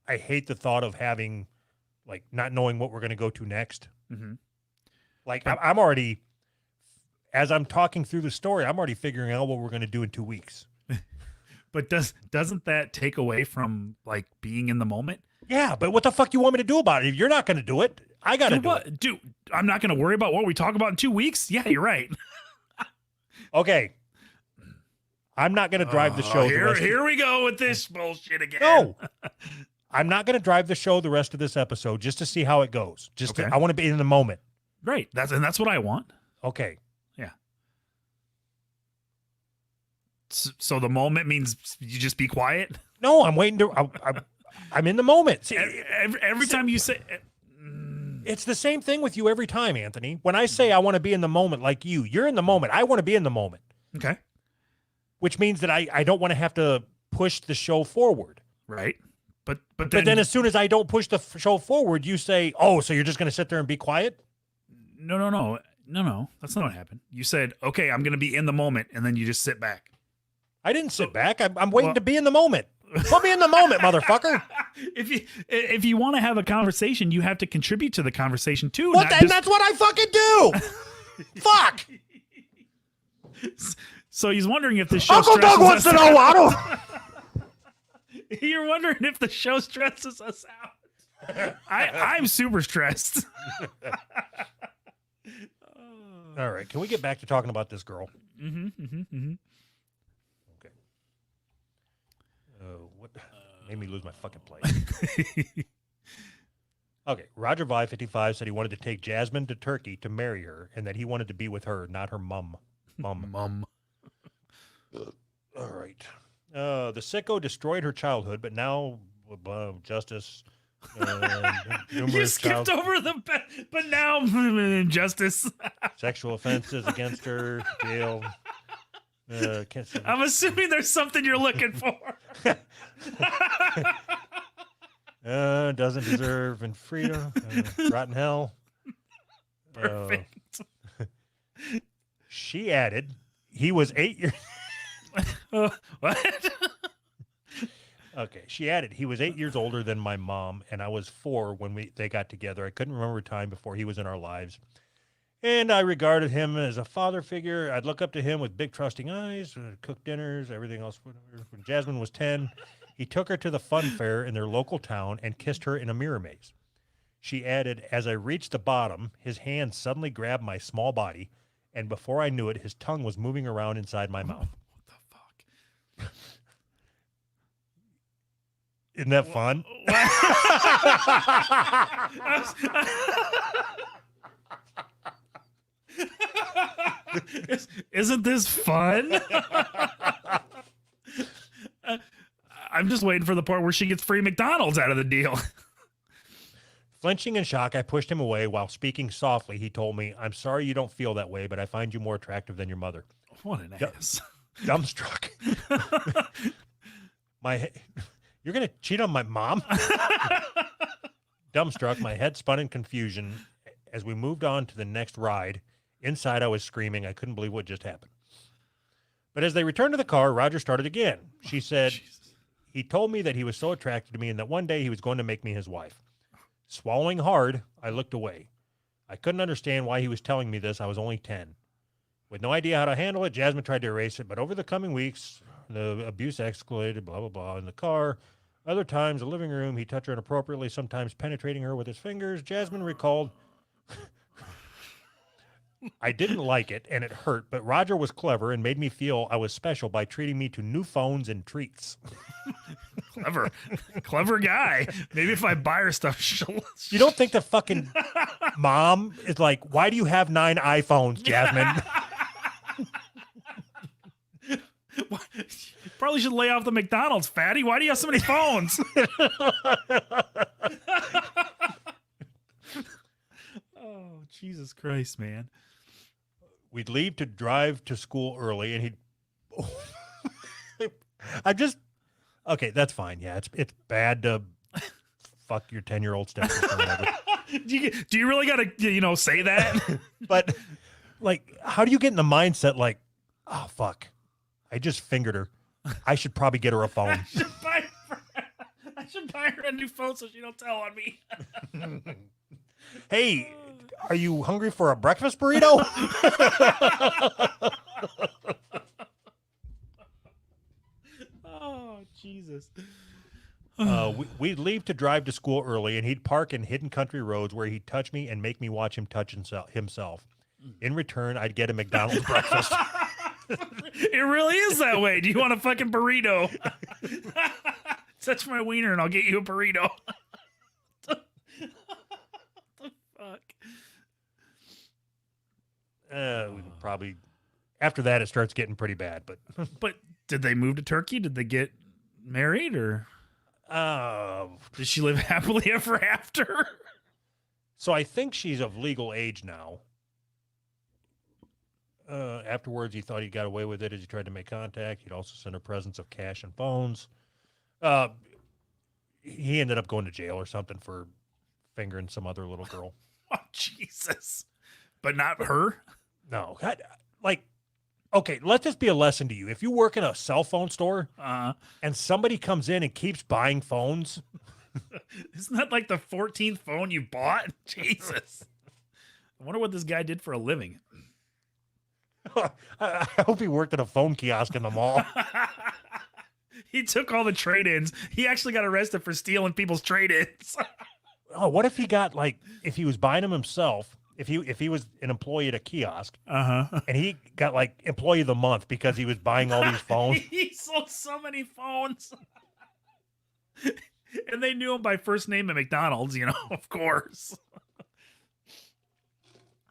I hate the thought of having, like, not knowing what we're going to go to next. Like, I'm already, as I'm talking through the story, I'm already figuring out what we're going to do in 2 weeks. But doesn't that take away from, like, being in the moment? Yeah, but what the fuck you want me to do about it? If you're not going to do it, I got to do it. Dude, I'm not going to worry about what we talk about in 2 weeks? Yeah, you're right. Okay. I'm not going to drive the show. Here we go with this bullshit again. No. I'm not going to drive the show the rest of this episode just to see how it goes. I want to be in the moment. Right. That's what I want. Okay. Yeah. So the moment means you just be quiet? No, I'm waiting to. I'm in the moment. See, every time you say. It's the same thing with you every time, Anthony. When I say I want to be in the moment like you're in the moment. I want to be in the moment. Okay. Which means that I don't want to have to push the show forward. Right. But then as soon as I don't push the show forward, you say, oh, so you're just going to sit there and be quiet? No. That's not what happened. You said, okay, I'm going to be in the moment, and then you just sit back. I didn't sit back. I'm waiting to be in the moment. Put me in the moment, motherfucker. If you want to have a conversation, you have to contribute to the conversation too. That's what I fucking do. Fuck. So he's wondering if the show. Uncle Doug wants to know. I don't. You're wondering if the show stresses us out. I'm super stressed. All right, can we get back to talking about this girl? Okay. What made me lose my fucking place? Okay, Roger Vi 55 said he wanted to take Jasmine to Turkey to marry her, and that he wanted to be with her, not her mum. Mum. Mum. All right. The sicko destroyed her childhood, but now justice. You Numerous skipped over the but now justice. sexual offenses against her, jail. I'm assuming there's something you're looking for. Doesn't deserve in freedom. Rotten hell. Perfect. She added, he was 8 years. What? Okay, she added, he was 8 years older than my mom, and I was 4 when they got together. I couldn't remember a time before he was in our lives. And I regarded him as a father figure. I'd look up to him with big trusting eyes, cook dinners, everything else. Whatever. When Jasmine was 10, he took her to the fun fair in their local town and kissed her in a mirror maze. She added, as I reached the bottom, his hand suddenly grabbed my small body, and before I knew it, his tongue was moving around inside my mouth. What the fuck? Isn't that fun? Isn't this fun? I'm just waiting for the part where she gets free McDonald's out of the deal. Flinching in shock, I pushed him away. While speaking softly, he told me, I'm sorry you don't feel that way, but I find you more attractive than your mother. What an ass. Dumbstruck. You're going to cheat on my mom? Dumbstruck, my head spun in confusion as we moved on to the next ride. Inside, I was screaming. I couldn't believe what just happened. But as they returned to the car, Roger started again. She said, he told me that he was so attracted to me and that one day he was going to make me his wife. Swallowing hard, I looked away. I couldn't understand why he was telling me this. I was only 10. With no idea how to handle it, Jasmine tried to erase it, but over the coming weeks, the abuse escalated, blah, blah, blah, in the car. Other times, the living room, he touched her inappropriately, sometimes penetrating her with his fingers. Jasmine recalled, I didn't like it, and it hurt, but Roger was clever and made me feel I was special by treating me to new phones and treats. Clever guy. Maybe if I buy her stuff, she'll... You don't think the fucking mom is like, why do you have 9 iPhones, Jasmine? Probably should lay off the McDonald's, fatty. Why do you have so many phones? Oh, Jesus Christ, man. We'd leave to drive to school early, and he'd... Okay, that's fine. Yeah, it's bad to fuck your 10-year-old stepsister or whatever. Do you really got to, say that? But, like, how do you get in the mindset, like, oh, fuck, I just fingered her. I should probably get her a phone. I should buy her a new phone so she don't tell on me. Hey, are you hungry for a breakfast burrito? Oh, Jesus. We'd leave to drive to school early, and he'd park in hidden country roads where he'd touch me and make me watch him touch himself. In return, I'd get a McDonald's breakfast. It really is that way. Do you want a fucking burrito? Touch my wiener and I'll get you a burrito. What the fuck? We probably after that it starts getting pretty bad. But did they move to Turkey? Did they get married, or did she live happily ever after? So I think she's of legal age now. Afterwards, he thought he got away with it as he tried to make contact. He'd also send her presents of cash and phones. He ended up going to jail or something for fingering some other little girl. Oh, Jesus. But not her? No. Okay, let this be a lesson to you. If you work in a cell phone store and somebody comes in and keeps buying phones. Isn't that like the 14th phone you bought? Jesus. I wonder what this guy did for a living. I hope he worked at a phone kiosk in the mall. He took all the trade-ins. He actually got arrested for stealing people's trade-ins. Oh, what if he got if he was buying them himself, if he was an employee at a kiosk, and he got employee of the month because he was buying all these phones. He sold so many phones. And they knew him by first name at McDonald's, of course.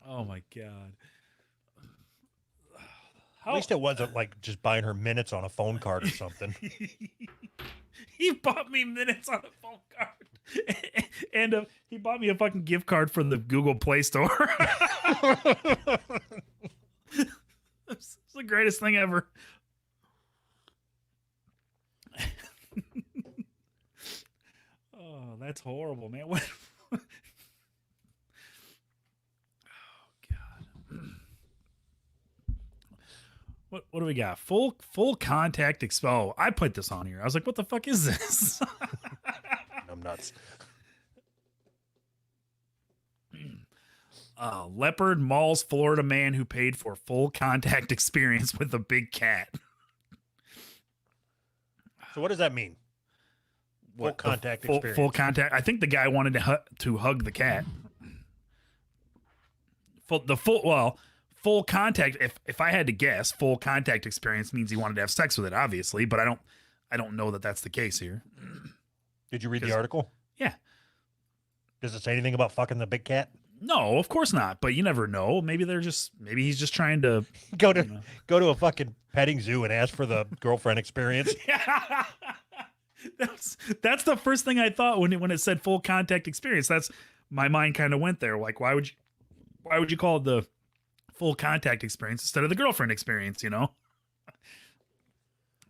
Oh my God. At least it wasn't like just buying her minutes on a phone card or something. He bought me minutes on a phone card. And he bought me a fucking gift card from the Google Play Store. It's the greatest thing ever. Oh, that's horrible, man. What? Oh, God. What do we got? Full contact expo. Oh, I put this on here. I was like, what the fuck is this? I'm nuts. Leopard mauls Florida man who paid for full contact experience with a big cat. So what does that mean? Full contact experience. Full contact. I think the guy wanted to hug the cat. Full contact. If I had to guess, full contact experience means he wanted to have sex with it, obviously. But I don't know that that's the case here. Did you read the article? Yeah. Does it say anything about fucking the big cat? No, of course not. But you never know. Maybe he's just trying to go to a fucking petting zoo and ask for the girlfriend experience. That's the first thing I thought when it said full contact experience. That's my mind kind of went there. Like, why would you call it the full contact experience instead of the girlfriend experience? You know.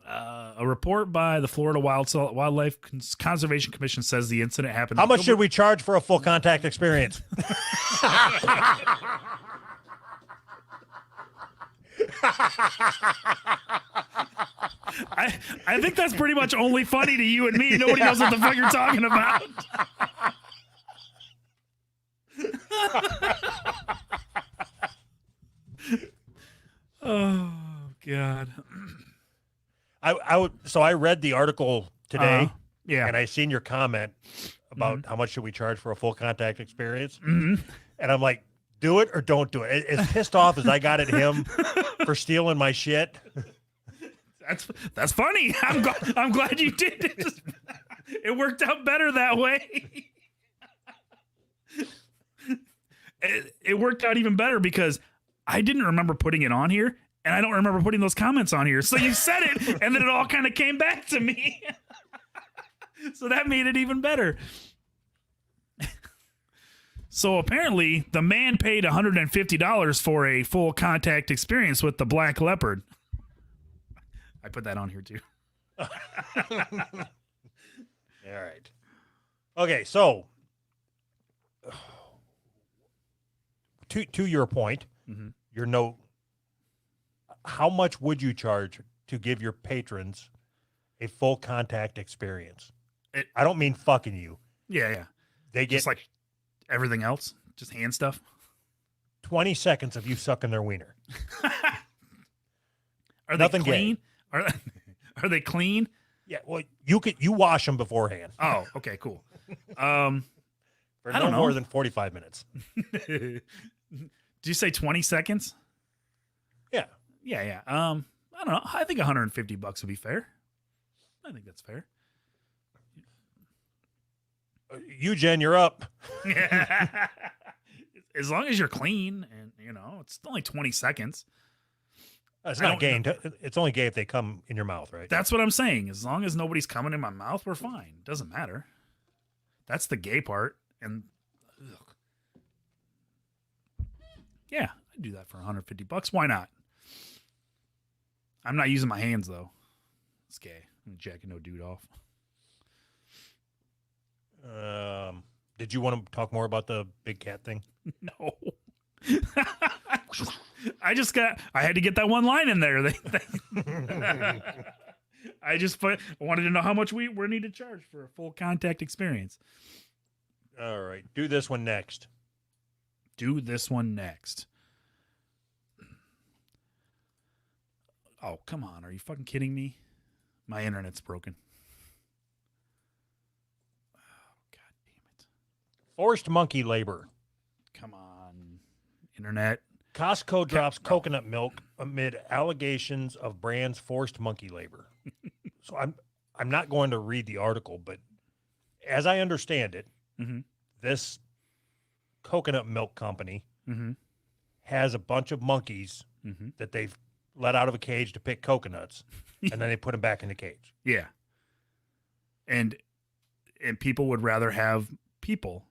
A report by the Florida Wildlife Conservation Commission says the incident happened. How much should we charge for a full contact experience? I think that's pretty much only funny to you and me. Nobody knows what the fuck you're talking about. Oh, God. I read the article today, yeah, and I seen your comment about how much should we charge for a full contact experience, Mm-hmm. and I'm like, do it or don't do it. As pissed off as I got at him for stealing my shit. That's funny. I'm glad you did it. It worked out better that way. It worked out even better because I didn't remember putting it on here. And I don't remember putting those comments on here. So you said it, and then it all kind of came back to me. So that made it even better. So apparently, the man paid $150 for a full contact experience with the black leopard. I put that on here, too. All right. Okay, so to your point, your note, how much would you charge to give your patrons a full contact experience? I don't mean fucking you. Yeah. They get just like everything else, just hand stuff. 20 seconds of you sucking their wiener. Are Nothing they clean? gay. Are they clean? Yeah, well, you wash them beforehand. Oh, okay, cool. For I no don't know. more than 45 minutes. Did you say 20 seconds? Yeah. Yeah. I don't know. I think $150 would be fair. I think that's fair. You, Jen, you're up. As long as you're clean and, it's only 20 seconds. It's not gay. It's only gay if they come in your mouth, right? That's what I'm saying. As long as nobody's coming in my mouth, we're fine. Doesn't matter. That's the gay part. And yeah, I'd do that for $150. Why not? I'm not using my hands, though. It's gay. I'm jacking no dude off. Did you want to talk more about the big cat thing? No. I had to get that one line in there. I wanted to know how much we need to charge for a full contact experience. All right. Do this one next. Oh, come on. Are you fucking kidding me? My internet's broken. Oh, God damn it. Forced monkey labor. Come on. Internet. Costco drops coconut milk amid allegations of brand's forced monkey labor. So I'm not going to read the article, but as I understand it, this coconut milk company has a bunch of monkeys that they've let out of a cage to pick coconuts, and then they put them back in the cage. Yeah. And people would rather have people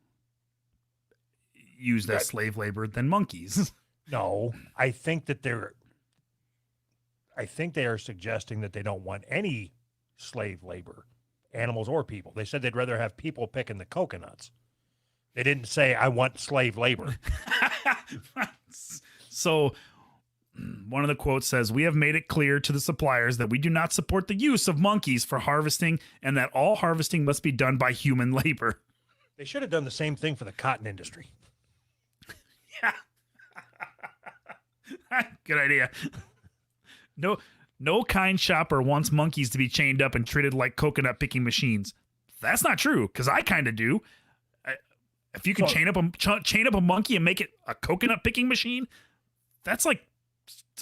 used as slave labor than monkeys. No, I think they are suggesting that they don't want any slave labor, animals or people. They said they'd rather have people picking the coconuts. They didn't say, I want slave labor. So one of the quotes says, "We have made it clear to the suppliers that we do not support the use of monkeys for harvesting and that all harvesting must be done by human labor." They should have done the same thing for the cotton industry. Yeah. Good idea. No kind shopper wants monkeys to be chained up and treated like coconut picking machines. That's not true, because I kind of do. If you can chain up a monkey and make it a coconut picking machine, that's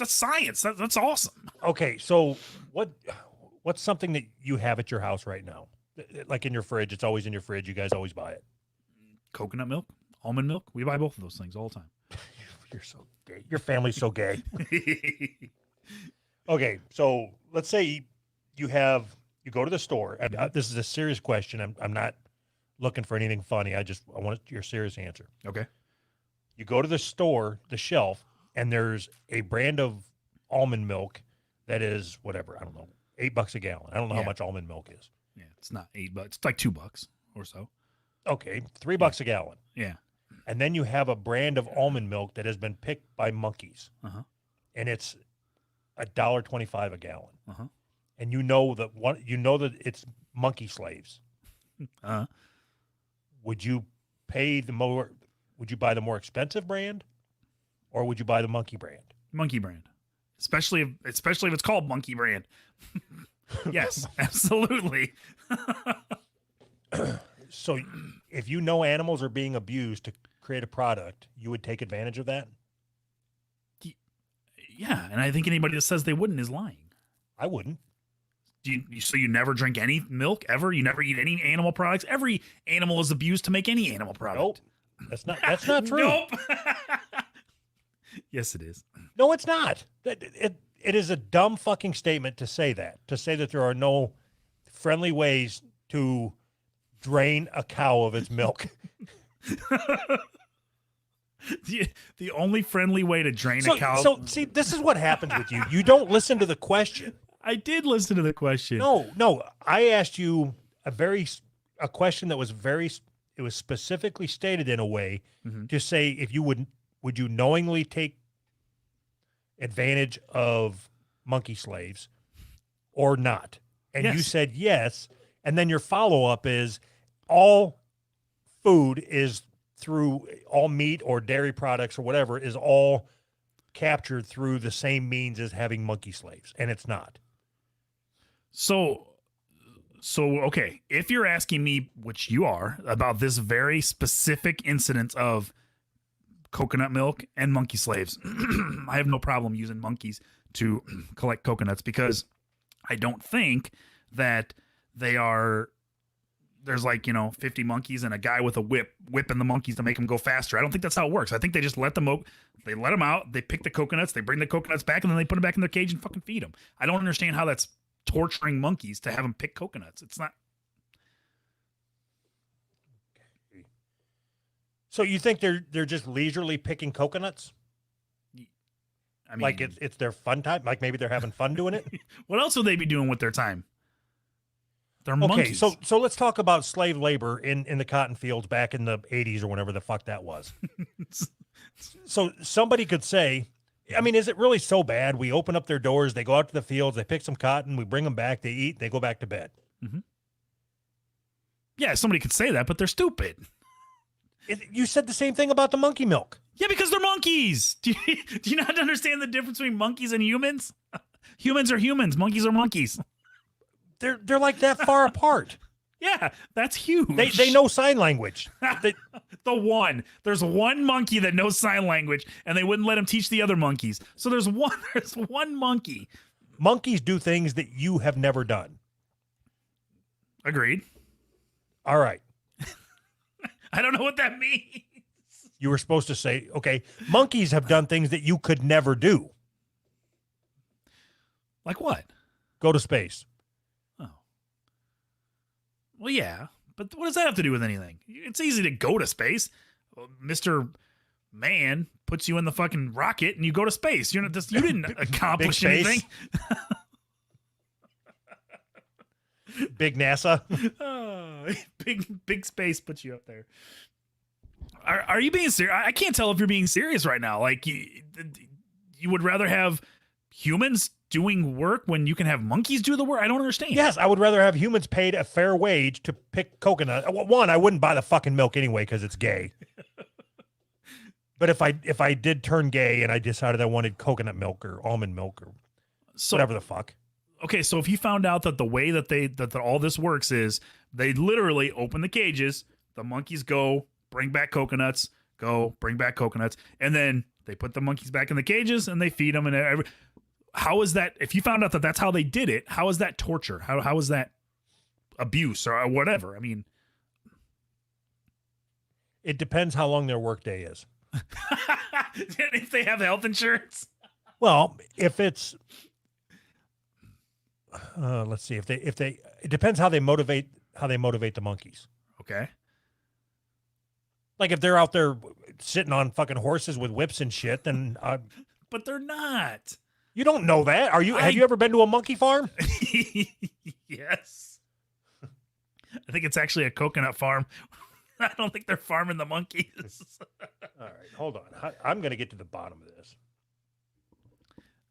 science. That's awesome. Okay, so what's something that you have at your house right now? Like in your fridge, it's always in your fridge. You guys always buy it. Coconut milk, almond milk. We buy both of those things all the time. You're so gay. Your family's so gay. Okay, so let's say you go to the store. And this is a serious question. I'm not looking for anything funny. I want your serious answer. Okay. You go to the store, the shelf, and there's a brand of almond milk that is whatever, I don't know, $8 a gallon. I don't know how much almond milk is. Yeah, it's not $8. It's like $2 or so. Okay, $3 a gallon. Yeah. And then you have a brand of almond milk that has been picked by monkeys, and it's $1.25 a gallon. And you know that it's monkey slaves. Would you buy the more expensive brand, or would you buy the monkey brand? Monkey brand, especially if it's called monkey brand. Yes, absolutely. So, if you know animals are being abused to create a product, you would take advantage of that? Yeah, and I think anybody that says they wouldn't is lying. I wouldn't. So you never drink any milk ever? You never eat any animal products? Every animal is abused to make any animal product. Nope. That's not true. Nope. Yes, it is. No, it's not. It is a dumb fucking statement to say that there are no friendly ways to drain a cow of its milk. The only friendly way to drain a cow. So, see, this is what happens with you. You don't listen to the question. I did listen to the question. No. I asked you a question that was it was specifically stated in a way to say if you would you knowingly take advantage of monkey slaves or not? And you said yes. And then your follow-up is all food is through all meat or dairy products or whatever is all captured through the same means as having monkey slaves. And it's not. So okay, if you're asking me, which you are, about this very specific incident of coconut milk and monkey slaves, I have no problem using monkeys to collect coconuts because I don't think that there's 50 monkeys and a guy with a whipping the monkeys to make them go faster. I don't think that's how it works. I think they just let them out, they pick the coconuts, they bring the coconuts back, and then they put them back in their cage and fucking feed them. I don't understand how that's torturing monkeys to have them pick coconuts. It's not. So you think they're just leisurely picking coconuts? I mean, like it's their fun time? Like maybe they're having fun doing it? What else would they be doing with their time? They're monkeys. Okay, so let's talk about slave labor in the cotton fields back in the 80s or whenever the fuck that was. So somebody could say, I mean, is it really so bad? We open up their doors, they go out to the fields, they pick some cotton, we bring them back, they eat, they go back to bed. Yeah, somebody could say that, but they're stupid. You said the same thing about the monkey milk. Yeah, because they're monkeys. Do you not understand the difference between monkeys and humans? Humans are humans. Monkeys are monkeys. They're like that far apart. Yeah, that's huge. They know sign language. There's one monkey that knows sign language, and they wouldn't let him teach the other monkeys. So there's one monkey. Monkeys do things that you have never done. Agreed. All right. I don't know what that means. You were supposed to say, okay, monkeys have done things that you could never do. Like what? Go to space. Oh. Well, yeah, but what does that have to do with anything? It's easy to go to space. Mr. Man puts you in the fucking rocket and you go to space. You're not just, you didn't accomplish anything. Big NASA. Oh, big space puts you up there. Are you being serious? I can't tell if you're being serious right now. Like you would rather have humans doing work when you can have monkeys do the work? I don't understand. Yes, I would rather have humans paid a fair wage to pick coconut. One, I wouldn't buy the fucking milk anyway because it's gay. But if I did turn gay and I decided I wanted coconut milk or almond milk or whatever the fuck. Okay, so if you found out that the way that all this works is they literally open the cages, the monkeys go, bring back coconuts, and then they put the monkeys back in the cages and they feed them and how is that, if you found out that that's how they did it, how is that torture? How is that abuse or whatever? I mean, it depends how long their workday is. If they have health insurance. Well, if it's let's see, it depends how they motivate the monkeys. Okay. Like if they're out there sitting on fucking horses with whips and shit, then but they're not. You don't know that. Have you ever been to a monkey farm? Yes. I think it's actually a coconut farm. I don't think they're farming the monkeys. All right, hold on. I'm going to get to the bottom of this.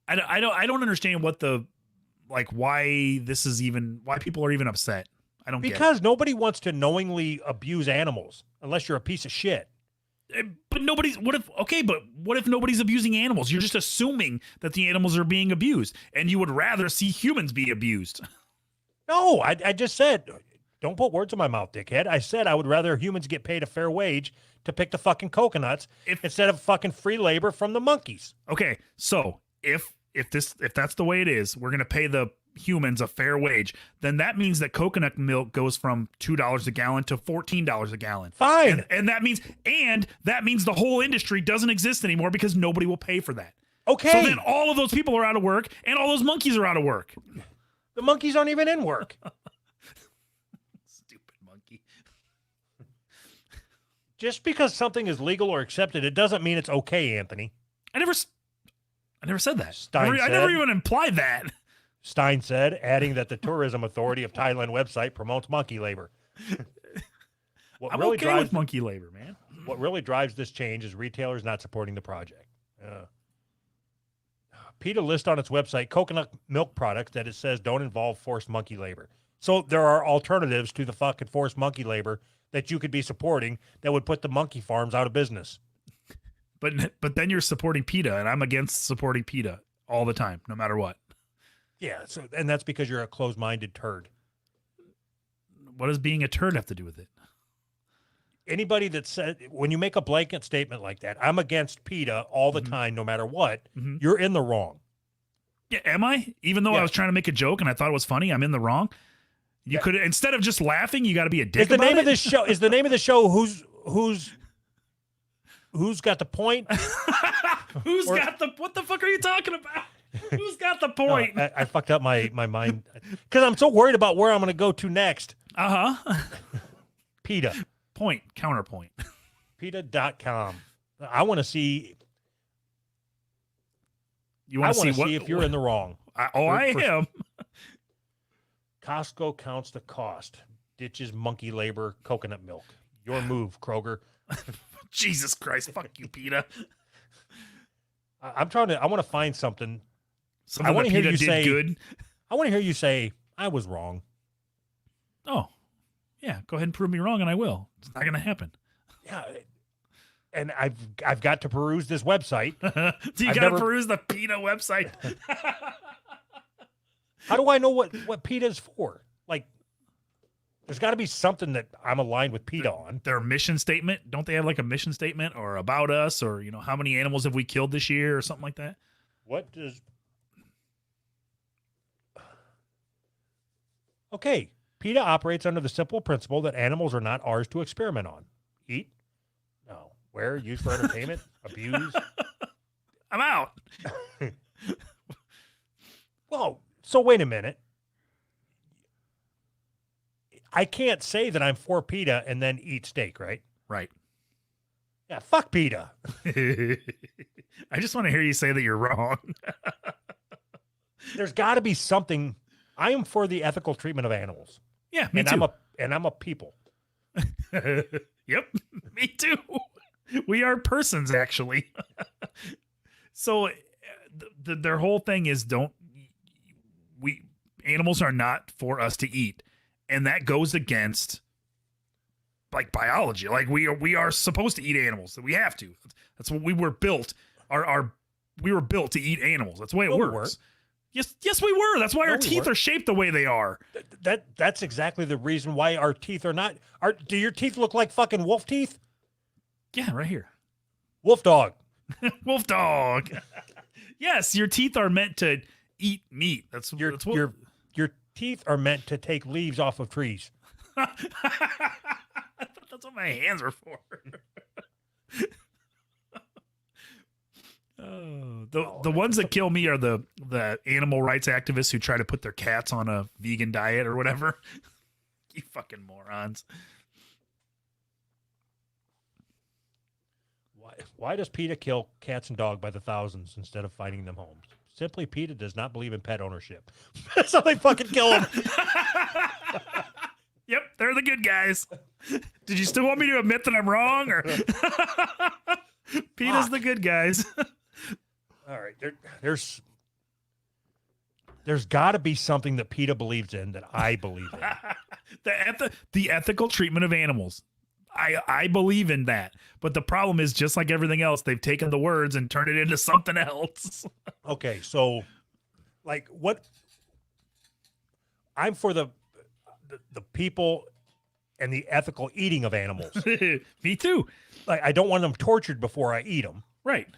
I don't understand what why people are even upset. I don't get it. Because nobody wants to knowingly abuse animals unless you're a piece of shit. But what if nobody's abusing animals? You're just assuming that the animals are being abused and you would rather see humans be abused. No, I just said, don't put words in my mouth, dickhead. I said I would rather humans get paid a fair wage to pick the fucking coconuts instead of fucking free labor from the monkeys. Okay, so if that's the way it is, we're going to pay the humans a fair wage, then that means that coconut milk goes from $2 a gallon to $14 a gallon. Fine. And that means the whole industry doesn't exist anymore because nobody will pay for that. Okay. So then all of those people are out of work and all those monkeys are out of work. The monkeys aren't even in work. Stupid monkey. Just because something is legal or accepted, it doesn't mean it's okay, Anthony. I never said that. I never even implied that. Stein said, adding that the Tourism Authority of Thailand website promotes monkey labor. I'm okay with monkey labor, man. What really drives this change is retailers not supporting the project. PETA lists on its website coconut milk products that it says don't involve forced monkey labor. So there are alternatives to the fucking forced monkey labor that you could be supporting that would put the monkey farms out of business. But then you're supporting PETA, and I'm against supporting PETA all the time, no matter what. Yeah, and that's because you're a closed-minded turd. What does being a turd have to do with it? Anybody that said, when you make a blanket statement like that, I'm against PETA all the time, no matter what, you're in the wrong. Yeah, am I? Even though I was trying to make a joke and I thought it was funny, I'm in the wrong. You could, instead of just laughing, you got to be a dick. Is the name of this show? Is the name of the show who's got the point? What the fuck are you talking about? Who's got the point? No, I fucked up my mind because I'm so worried about where I'm going to go to next. PETA. Counterpoint. PETA.com. I want to see. You want to see if you're in the wrong. I am. Costco counts the cost. Ditches monkey labor, coconut milk. Your move, Kroger. Jesus Christ. Fuck you, PETA. I want to find something. I want to hear you say good. I want to hear you say, I was wrong. Oh, yeah. Go ahead and prove me wrong, and I will. It's not going to happen. Yeah. And I've got to peruse this website. So you got to peruse the PETA website. How do I know what PETA is for? Like, there's got to be something that I'm aligned with PETA on. Their mission statement. Don't they have like a mission statement or about us or, how many animals have we killed this year or something like that? What does... Okay. PETA operates under the simple principle that animals are not ours to experiment on. Eat? No. Wear? Use for entertainment? Abuse? I'm out. Well, so wait a minute. I can't say that I'm for PETA and then eat steak, right? Right. Yeah, fuck PETA. I just want to hear you say that you're wrong. There's got to be something. I am for the ethical treatment of animals. Yeah, me and too. I'm a people. Yep, me too. We are persons, actually. So their whole thing is animals are not for us to eat, and that goes against like biology. Like we are supposed to eat animals. We have to. That's what we were built. We were built to eat animals. That's the way it works. Yes, we were. That's why our teeth are shaped the way they are. That's exactly the reason why our teeth are not. Do your teeth look like fucking wolf teeth? Yeah, right here. Wolf dog. Wolf dog. Yes, your teeth are meant to eat meat. That's what your teeth are meant to take leaves off of trees. I thought that's what my hands were for. The ones that kill me are the animal rights activists who try to put their cats on a vegan diet or whatever. You fucking morons. Why does PETA kill cats and dogs by the thousands instead of finding them homes? Simply, PETA does not believe in pet ownership. That's how they fucking kill them. Yep, they're the good guys. Did you still want me to admit that I'm wrong? Or PETA's the good guys. All right, there's got to be something that PETA believes in that I believe in. The ethical treatment of animals. I believe in that. But the problem is, just like everything else, they've taken the words and turned it into something else. Okay, so like what? I'm for the people and the ethical eating of animals. Me too. Like I don't want them tortured before I eat them. Right.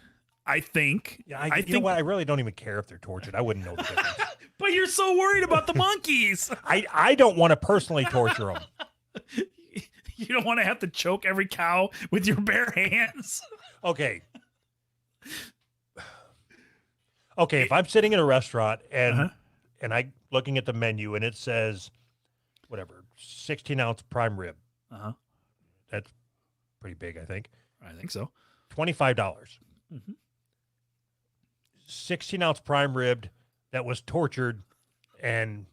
I think. Yeah, I think. You know what? I really don't even care if they're tortured. I wouldn't know the difference. But you're so worried about the monkeys. I don't want to personally torture them. You don't want to have to choke every cow with your bare hands. Okay. Okay, if I'm sitting in a restaurant and I looking at the menu and it says whatever 16-ounce prime rib. That's pretty big, I think. I think so. $25. 16-ounce prime rib that was tortured, and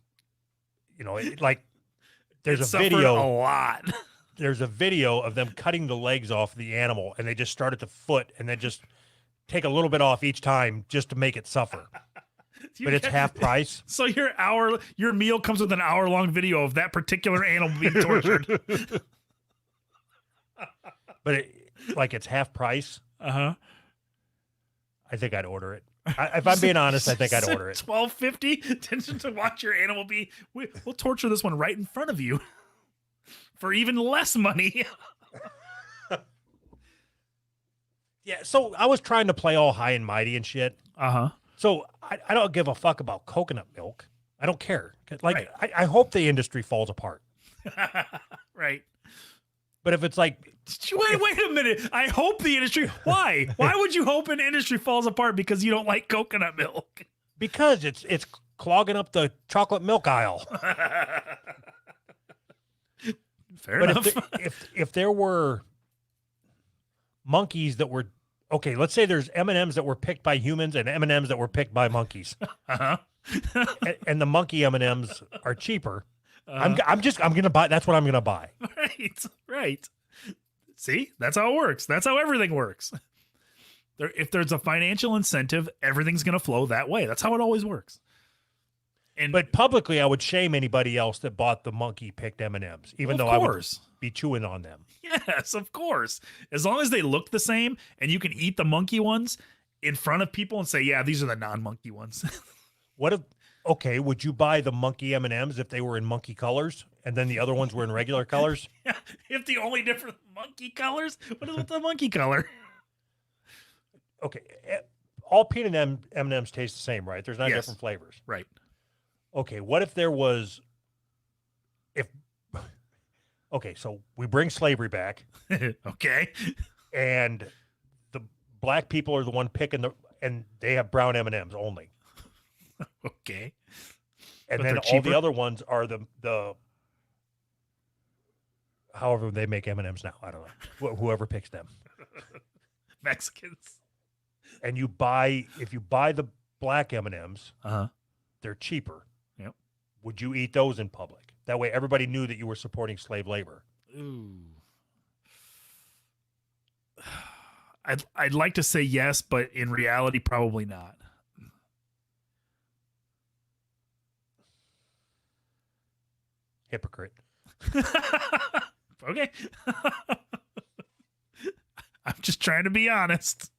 there's a video a lot. There's a video of them cutting the legs off the animal, and they just start at the foot and then just take a little bit off each time just to make it suffer. But it's half price. So your meal comes with an hour-long video of that particular animal being tortured. But it's half price. I think I'd order it. If I'm being honest, I think I'd order it. $12.50 to watch your animal be. We'll torture this one right in front of you for even less money. Yeah, so I was trying to play all high and mighty and shit. So I don't give a fuck about coconut milk. I don't care. Like, right. I hope the industry falls apart. Right. But if it's like... Wait a minute. I hope the industry... Why? Why would you hope an industry falls apart because you don't like coconut milk? Because it's clogging up the chocolate milk aisle. Fair enough. If there were monkeys that were... Okay, let's say there's M&Ms that were picked by humans and M&Ms that were picked by monkeys. and the monkey M&Ms are cheaper. I'm gonna buy. That's what I'm gonna buy. Right. See, that's how it works. That's how everything works. If there's a financial incentive, everything's gonna flow that way. That's how it always works. But publicly, I would shame anybody else that bought the monkey picked M&Ms, even though I would be chewing on them. Yes, of course. As long as they look the same and you can eat the monkey ones in front of people and say, "Yeah, these are the non-monkey ones." What if? Okay, would you buy the monkey M&Ms if they were in monkey colors and then the other ones were in regular colors? Yeah, if the only different monkey colors, what is with the monkey color? Okay, all peanut M&Ms taste the same, right? There's not different flavors. Right. Okay, what if there was... Okay, so we bring slavery back. Okay. And the black people are the one picking and they have brown M&Ms only. Okay. And But then they're all the cheaper? other ones are the however they make M&Ms now. I don't know. Whoever picks them. Mexicans. And if you buy the black M&Ms, Uh-huh. they're cheaper. Yep. Would you eat those in public? That way everybody knew that you were supporting slave labor. Ooh. I'd like to say yes, but in reality, probably not. Hypocrite. Okay. I'm just trying to be honest.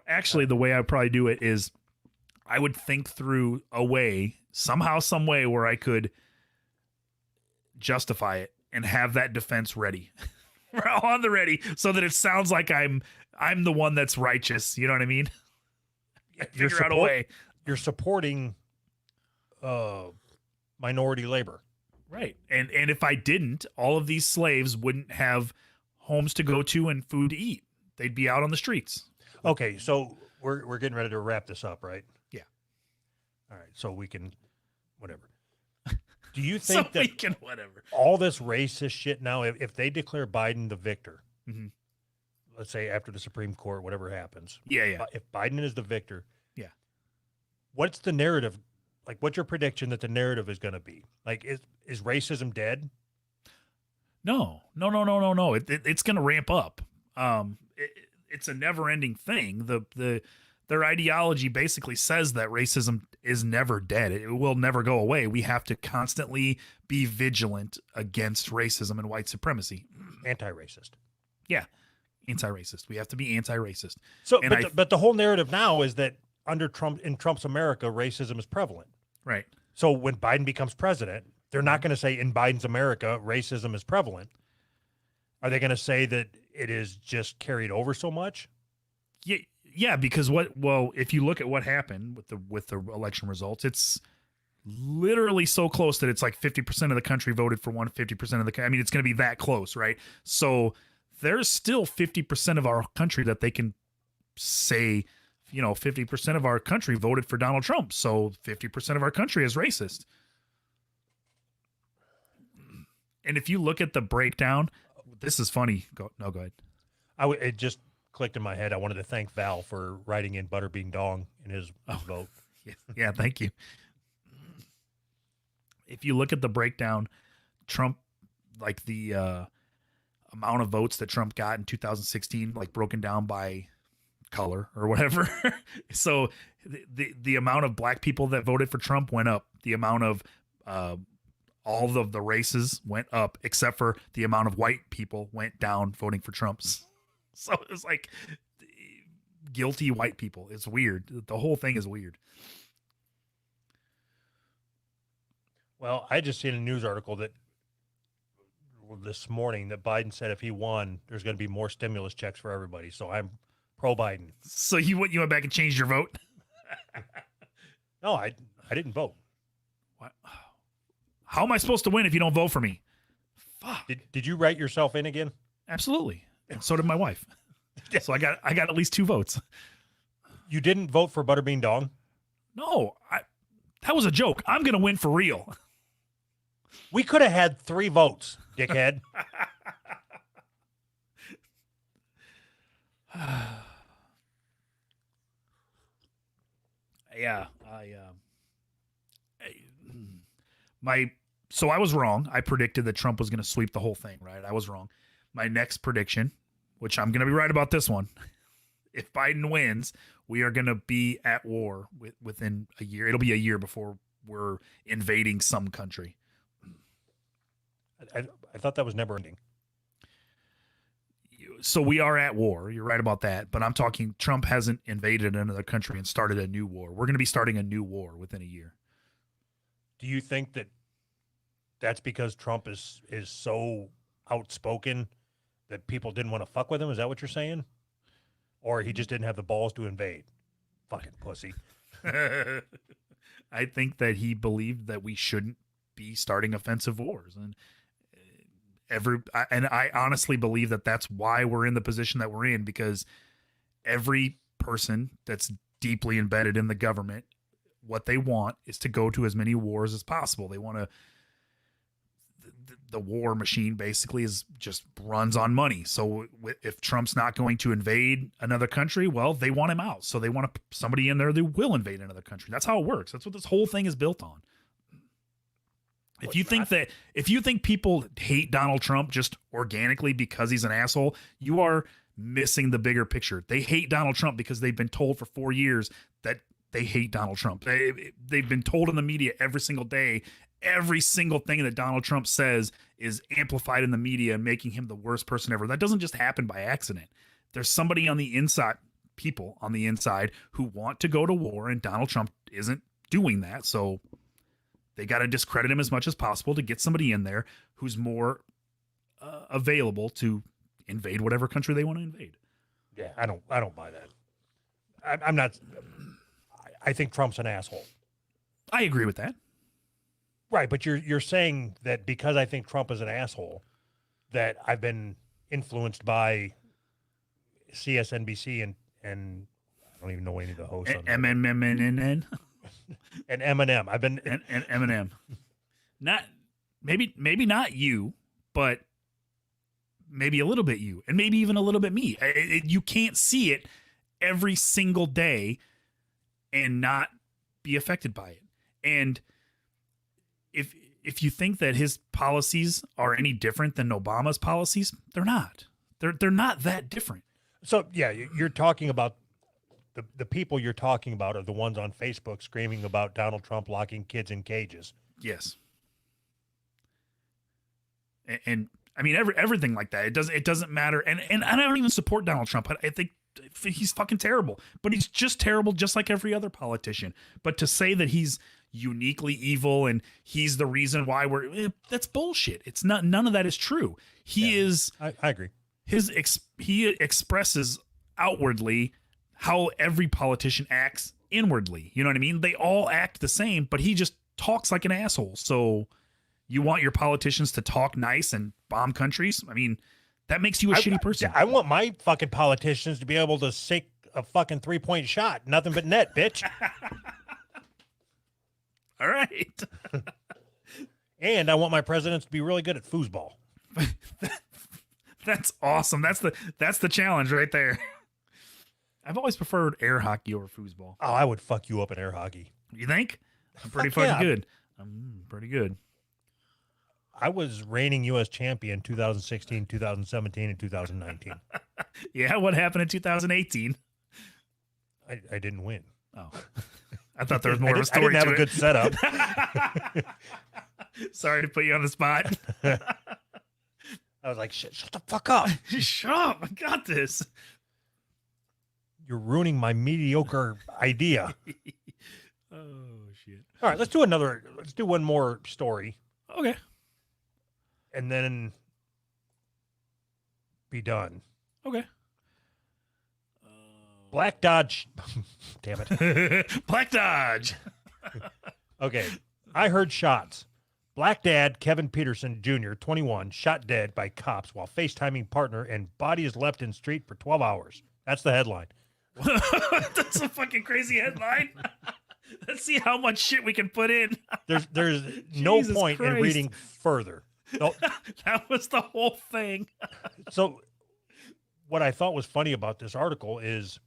Actually, the way I probably do it is I would think through a way, somehow, some way where I could justify it and have that defense ready. On the ready, so that it sounds like I'm the one that's righteous. You know what I mean? Figure out a way. You're supporting minority labor. Right. And if I didn't, all of these slaves wouldn't have homes to go to and food to eat. They'd be out on the streets. Okay, so we're getting ready to wrap this up, right? Yeah. All right, so we can whatever. Do you So think we that can whatever. all this racist shit now, if they declare Biden the victor, Mhm. let's say after the Supreme Court, whatever happens, Yeah. if Biden is the victor, Yeah. what's the narrative? Like, what's your prediction that the narrative is going to be? Like, is racism dead? No. It's going to ramp up. It's a never-ending thing. Their ideology basically says that racism is never dead. It will never go away. We have to constantly be vigilant against racism and white supremacy. Anti-racist. Yeah, anti-racist. We have to be anti-racist. So, And but the whole narrative now is that under Trump, in Trump's America, racism is prevalent. Right. So when Biden becomes president, they're not going to say in Biden's America, racism is prevalent. Are they going to say that it is just carried over so much? Yeah, because if you look at what happened with the election results, it's literally so close that it's like 50% of the country voted for one, 50% of the, I mean, it's going to be that close, right? So there's still 50% of our country that they can say, 50% of our country voted for Donald Trump. So 50% of our country is racist. And if you look at the breakdown, this is funny. Go ahead. It just clicked in my head. I wanted to thank Val for writing in Butterbean Dong in his vote. Yeah, thank you. If you look at the breakdown, Trump, like the amount of votes that Trump got in 2016, like broken down by color or whatever. So the amount of black people that voted for Trump went up. The amount of all of the races went up, except for the amount of white people went down voting for Trump. So it was like guilty white people. It's weird. The whole thing is weird. Well, I just seen a news article that this morning that Biden said if he won, there's going to be more stimulus checks for everybody. So I'm pro Biden. So you went back and changed your vote? No, I didn't vote. What? How am I supposed to win if you don't vote for me? Fuck. Did you write yourself in again? Absolutely. And so did my wife. So I got at least 2 votes. You didn't vote for Butterbean Dong? No, that was a joke. I'm going to win for real. We could have had 3 votes, dickhead. Yeah, so I was wrong. I predicted that Trump was going to sweep the whole thing, right? I was wrong. My next prediction, which I'm going to be right about this one. If Biden wins, we are going to be at war within a year. It'll be a year before we're invading some country. I thought that was never ending. So we are at war. You're right about that. But I'm talking Trump hasn't invaded another country and started a new war. We're going to be starting a new war within a year. Do you think that that's because Trump is so outspoken that people didn't want to fuck with him? Is that what you're saying? Or he just didn't have the balls to invade? Fucking pussy. I think that he believed that we shouldn't be starting offensive wars. And I honestly believe that that's why we're in the position that we're in, because every person that's deeply embedded in the government, what they want is to go to as many wars as possible. They want to, the war machine basically is just runs on money. So if Trump's not going to invade another country, well, they want him out. So they want somebody in there that will invade another country. That's how it works. That's what this whole thing is built on. If you think people hate Donald Trump just organically because he's an asshole, you are missing the bigger picture. They hate Donald Trump because they've been told for 4 years that they hate Donald Trump. They've been told in the media every single day, every single thing that Donald Trump says is amplified in the media and making him the worst person ever. That doesn't just happen by accident. There's somebody on the inside, people on the inside who want to go to war, and Donald Trump isn't doing that. So they got to discredit him as much as possible to get somebody in there who's more available to invade whatever country they want to invade. Yeah, I don't buy that. I'm not. I think Trump's an asshole. I agree with that. Right, but you're saying that because I think Trump is an asshole, that I've been influenced by CSNBC and I don't even know any of the hosts on MMMNN and Eminem. I've been and Eminem. Not maybe not you, but maybe a little bit you, and maybe even a little bit me. You can't see it every single day and not be affected by it. And if you think that his policies are any different than Obama's policies, they're not. They're not that different. So yeah, you're talking about the people you're talking about are the ones on Facebook screaming about Donald Trump locking kids in cages. Yes. And I mean everything like that. It doesn't matter. And I don't even support Donald Trump. I think he's fucking terrible. But he's just terrible, just like every other politician. But to say that he's uniquely evil and he's the reason why that's bullshit. It's not. None of that is true. He is. I agree. He expresses outwardly how every politician acts inwardly. You know what I mean? They all act the same, but he just talks like an asshole. So you want your politicians to talk nice and bomb countries? I mean, that makes you a shitty person. I want my fucking politicians to be able to sink a fucking 3-point shot. Nothing but net, bitch. All right. And I want my presidents to be really good at foosball. That's awesome. That's the challenge right there. I've always preferred air hockey over foosball. Oh, I would fuck you up in air hockey. You think? I'm pretty fucking good. I'm pretty good. I was reigning U.S. champion 2016, 2017, and 2019. Yeah, what happened in 2018? I didn't win. Oh. I thought there was more of a story. I didn't have a good setup. Sorry to put you on the spot. I was like, shut the fuck up. Shut up. I got this. You're ruining my mediocre idea. Oh, shit. All right, let's do one more story. Okay. And then be done. Okay. Black Dodge. Damn it. Black Dodge. Okay. I heard shots. Black dad Kevin Peterson Jr., 21, shot dead by cops while FaceTiming partner and body is left in street for 12 hours. That's the headline. That's a fucking crazy headline. Let's see how much shit we can put in. There's no Jesus point Christ. in reading further. No. That was the whole thing. So what I thought was funny about this article is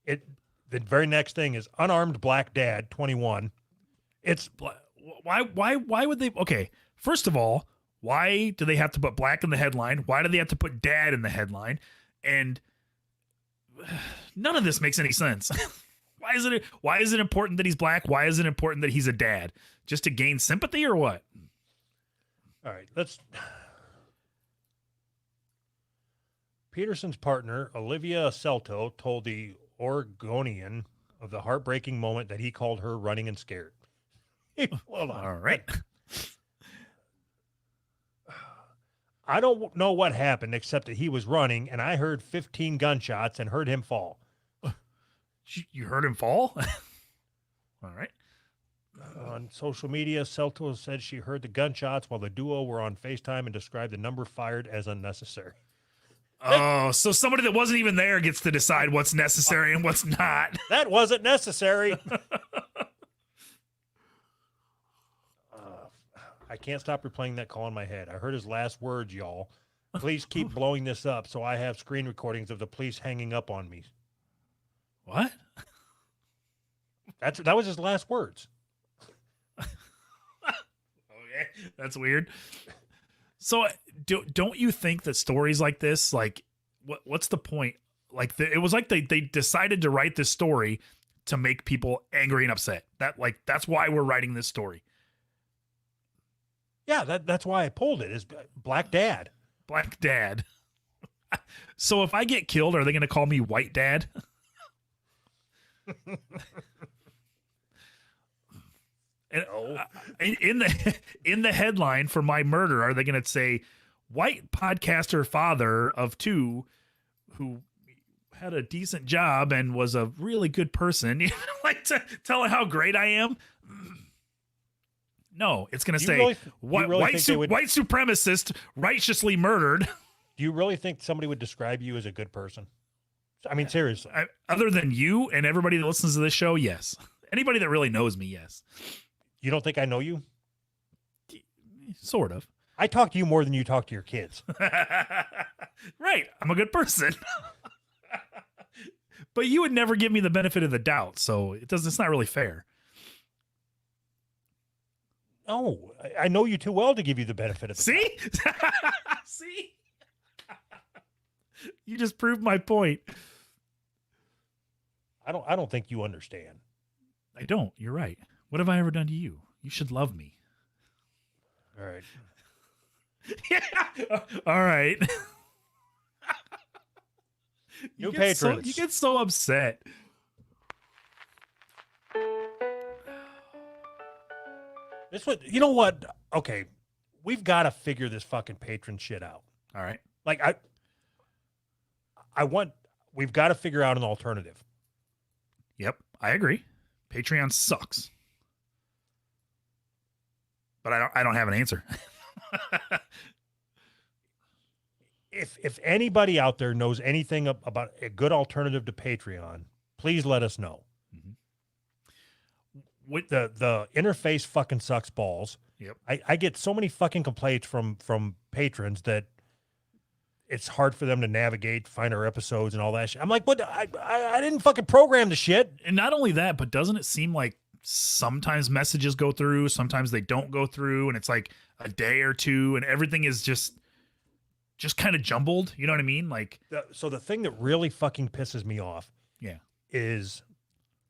the very next thing is unarmed black dad, 21. It's why would they? Okay, first of all, why do they have to put black in the headline? Why do they have to put dad in the headline? And none of this makes any sense. Why is it important that he's black? Why is it important that he's a dad? Just to gain sympathy or what? all right. Peterson's partner, Olivia Celto, told the Oregonian of the heartbreaking moment that he called her running and scared. Hold on. All right. I don't know what happened except that he was running and I heard 15 gunshots and heard him fall. You heard him fall? All right. On social media, Celto said she heard the gunshots while the duo were on FaceTime and described the number fired as unnecessary. Oh, so somebody that wasn't even there gets to decide what's necessary and what's not. That wasn't necessary. I can't stop replaying that call in my head. I heard his last words, y'all. Please keep blowing this up so I have screen recordings of the police hanging up on me. What? That was his last words. Okay, that's weird. So, don't you think that stories like this, like, what's the point? Like, it was like they decided to write this story to make people angry and upset. That's why we're writing this story. Yeah, that's why I pulled it. Is Black Dad. Black Dad. So if I get killed, are they going to call me White Dad? And, in the headline for my murder, are they going to say white podcaster father of 2 who had a decent job and was a really good person, like telling how great I am? No, it's going to say white supremacist righteously murdered. Do you really think somebody would describe you as a good person? I mean, seriously. Other than you and everybody that listens to this show, yes. Anybody that really knows me, yes. You don't think I know you? Sort of. I talk to you more than you talk to your kids. Right. I'm a good person. But you would never give me the benefit of the doubt, so it's not really fair. No, I know you too well to give you the benefit of the doubt. See? You just proved my point. I don't think you understand. I don't. You're right. What have I ever done to you? You should love me. All right. Yeah. All right. New patrons. You get so upset. You know what? Okay, we've got to figure this fucking patron shit out. All right. Like we've got to figure out an alternative. Yep, I agree. Patreon sucks. But I don't have an answer. If anybody out there knows anything about a good alternative to Patreon, please let us know. With the interface fucking sucks balls. Yep. I get so many fucking complaints from patrons that it's hard for them to navigate, find our episodes and all that shit. I'm like, what? I didn't fucking program the shit. And not only that, but doesn't it seem like sometimes messages go through, sometimes they don't go through, and it's like a day or two, and everything is just kind of jumbled. You know what I mean? Like, so the thing that really fucking pisses me off, is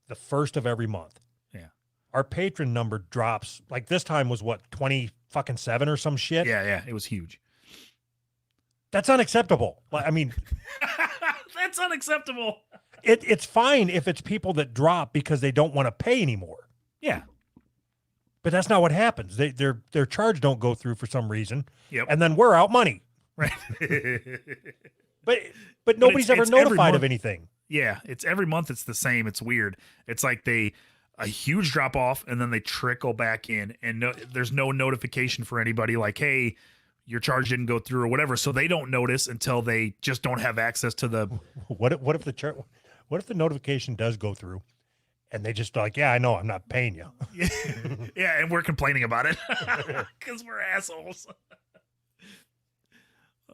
the first of every month. Yeah, our patron number drops. Like this time was what 27 or some shit. Yeah, it was huge. That's unacceptable. I mean, that's unacceptable. It's fine if it's people that drop because they don't want to pay anymore. Yeah. But that's not what happens. Their charge don't go through for some reason. Yep. And then we're out money. Right. but nobody's ever notified of anything. Yeah, it's every month it's the same. It's weird. It's like a huge drop off and then they trickle back in and there's no notification for anybody like, hey, your charge didn't go through or whatever. So they don't notice until they just don't have access to the. What if the notification does go through and they just like, yeah, I know I'm not paying you. Yeah. And we're complaining about it because we're assholes.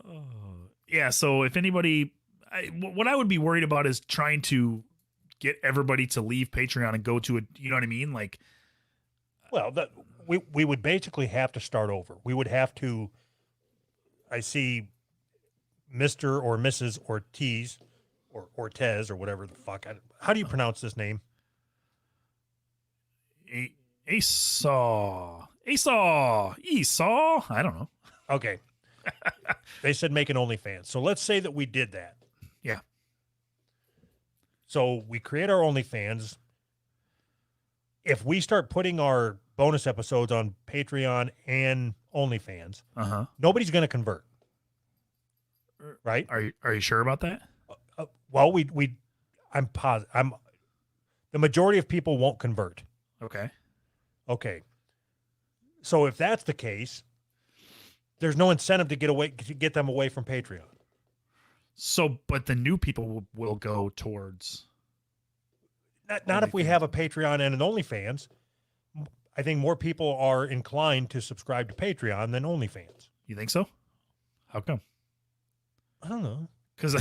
Oh, yeah. So if anybody, what I would be worried about is trying to get everybody to leave Patreon and go to you know what I mean? Like, well, we would basically have to start over. We would have to. I see Mr. or Mrs. Ortiz or Ortez or whatever the fuck. How do you pronounce this name? Esau. I don't know. Okay. They said make an OnlyFans. So let's say that we did that. Yeah. So we create our OnlyFans. If we start putting our bonus episodes on Patreon and OnlyFans, nobody's going to convert. Right? Are you sure about that? Well, I'm positive. The majority of people won't convert. Okay. So if that's the case, there's no incentive to get them away from Patreon. So, but the new people will go towards. Not if we OnlyFans. have a Patreon and an OnlyFans. I think more people are inclined to subscribe to Patreon than OnlyFans. You think so? How come? I don't know. Because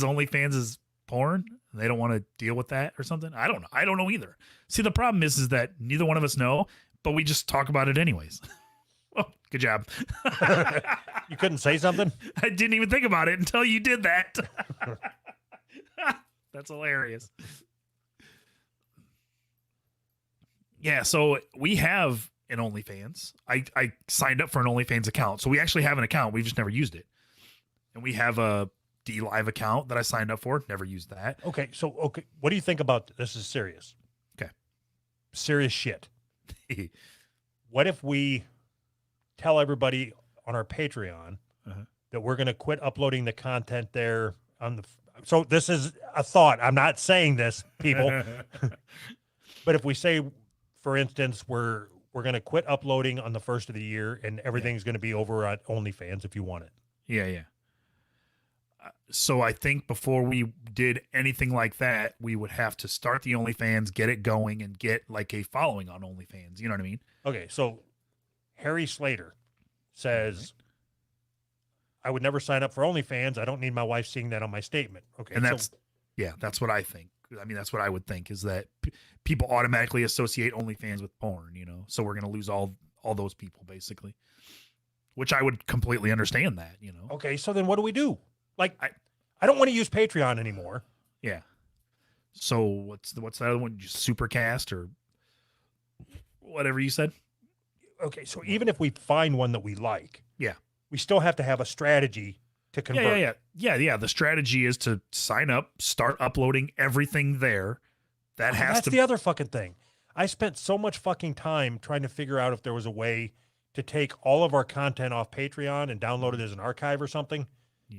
OnlyFans is porn. And they don't want to deal with that or something. I don't know. I don't know either. See, the problem is that neither one of us know, but we just talk about it anyways. Well, good job. You couldn't say something? I didn't even think about it until you did that. That's hilarious. Yeah, so we have an OnlyFans. I signed up for an OnlyFans account. So we actually have an account. We've just never used it. And we have a DLive account that I signed up for. Never used that. Okay, what do you think about this? Is serious. Okay. Serious shit. What if we tell everybody on our Patreon that we're going to quit uploading the content there on the so this is a thought. I'm not saying this, people. But if we say, for instance, we're going to quit uploading on the first of the year and everything's going to be over at OnlyFans if you want it. Yeah. So I think before we did anything like that, we would have to start the OnlyFans, get it going, and get like a following on OnlyFans. You know what I mean? Okay, so Harry Slater says, I would never sign up for OnlyFans. I don't need my wife seeing that on my statement. Okay, And that's what I think. I mean, that's what I would think is that people automatically associate OnlyFans with porn, you know? So we're going to lose all those people basically, which I would completely understand that, you know? Okay, so then what do we do? Like, I don't want to use Patreon anymore. Yeah. So what's the other one? Just Supercast or whatever you said? Okay, so even if we find one that we like, Yeah. we still have to have a strategy to convert. Yeah. The strategy is to sign up, start uploading everything there. That's the other fucking thing. I spent so much fucking time trying to figure out if there was a way to take all of our content off Patreon and download it as an archive or something.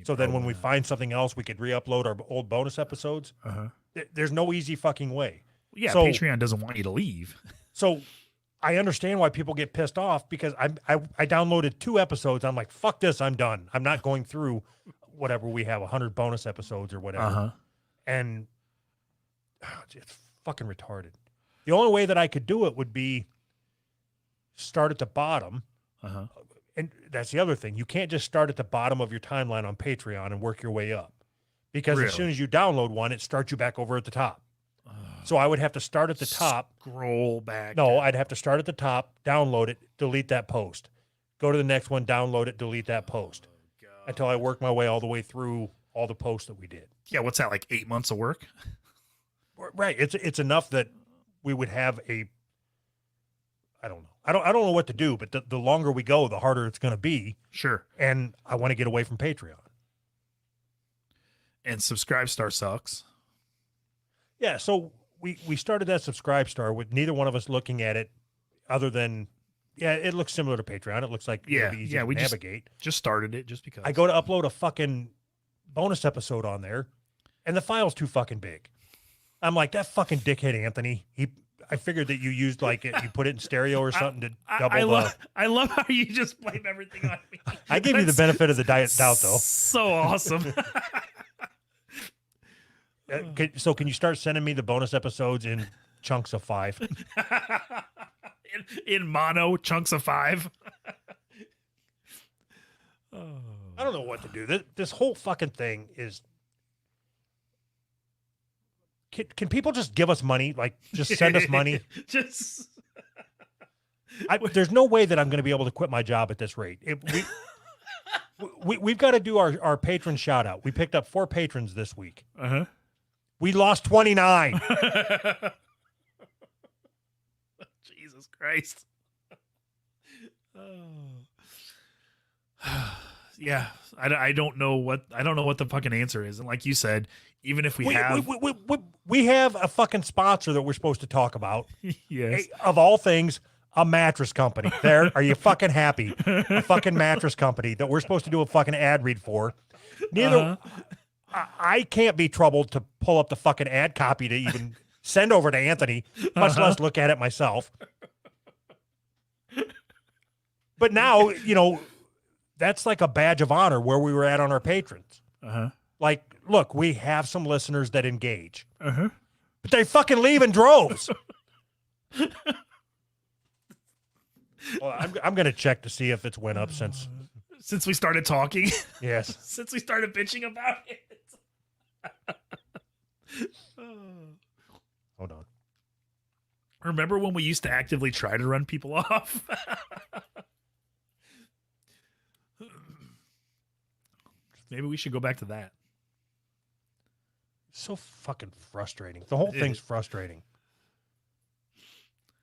So then when we find something else, we could re-upload our old bonus episodes. There's no easy fucking way. Yeah, So- Patreon doesn't want you to leave. So I understand why people get pissed off because I downloaded 2 episodes. I'm like, fuck this. I'm done. I'm not going through whatever we have, 100 bonus episodes or whatever. And it's fucking retarded. The only way that I could do it would be start at the bottom. And that's the other thing. You can't just start at the bottom of your timeline on Patreon and work your way up. Because as soon as you download one, it starts you back over at the top. So I would have to start at the top. Scroll back. No, I'd have to start at the top, download it, delete that post. Go to the next one, download it, delete that post. Until I work my way all the way through all the posts that we did. Yeah, what's that, like 8 months of work? Right. It's enough that we would have a I don't know. I don't know what to do, but the longer we go, the harder it's going to be. Sure. And I want to get away from Patreon. And Subscribe Star sucks. Yeah, so we started that Subscribe Star with neither one of us looking at it other than, it looks similar to Patreon. It looks like it'll be easy to navigate. Just started it just because. I go to upload a fucking bonus episode on there, and the file's too fucking big. I'm like, that fucking dickhead Anthony, I figured that you used you put it in stereo or something to double I love how you just blame everything on me. I give you the benefit of the doubt, though. So awesome. So can you start sending me the bonus episodes in chunks of 5? in mono chunks of 5. I don't know what to do. This whole fucking thing is. Can people just give us money? Like, just send us money? There's no way that I'm going to be able to quit my job at this rate. We've got to do our patron shout out. We picked up 4 patrons this week. We lost 29. Jesus Christ. Yeah, I don't know what the fucking answer is. And like you said, even if we have a fucking sponsor that we're supposed to talk about. Yes. Of all things, a mattress company. There, are you fucking happy? A fucking mattress company that we're supposed to do a fucking ad read for. Neither I can't be troubled to pull up the fucking ad copy to even send over to Anthony, much less look at it myself. But now, that's like a badge of honor where we were at on our patrons. Uh-huh. Like, look, we have some listeners that engage, Uh-huh. but they fucking leave in droves. Well, I'm going to check to see if it's went up since we started talking. Yes. Since we started bitching about it. Hold on. Remember when we used to actively try to run people off? Maybe we should go back to that. So fucking frustrating. The whole It thing's is. frustrating.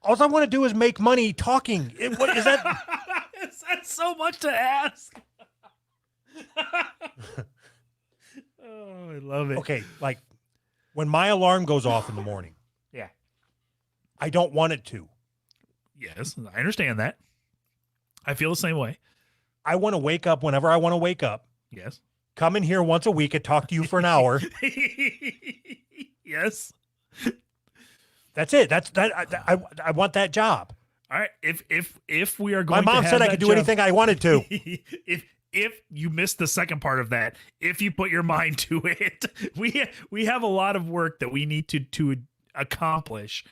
All I want to do is make money talking. What is that? Is that so much to ask? Oh, I love it. Okay, like when my alarm goes off in the morning, Yeah. I don't want it to. Yes, I understand that. I feel the same way. I want to wake up whenever I want to wake up, Yes. come in here once a week and talk to you for an hour. Yes. That's it. I want that job. All right. If we are My going, mom to said have I could that do job- anything I wanted to. if you missed the second part of that, if you put your mind to it, we have a lot of work that we need to accomplish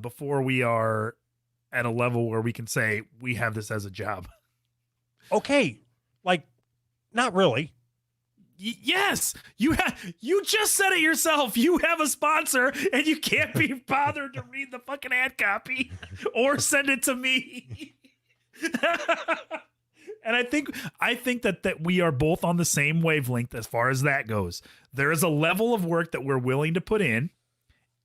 before we are at a level where we can say we have this as a job. Okay, like not really. Yes, you just said it yourself. You have a sponsor and you can't be bothered to read the fucking ad copy or send it to me. And I think that we are both on the same wavelength as far as that goes. There is a level of work that we're willing to put in,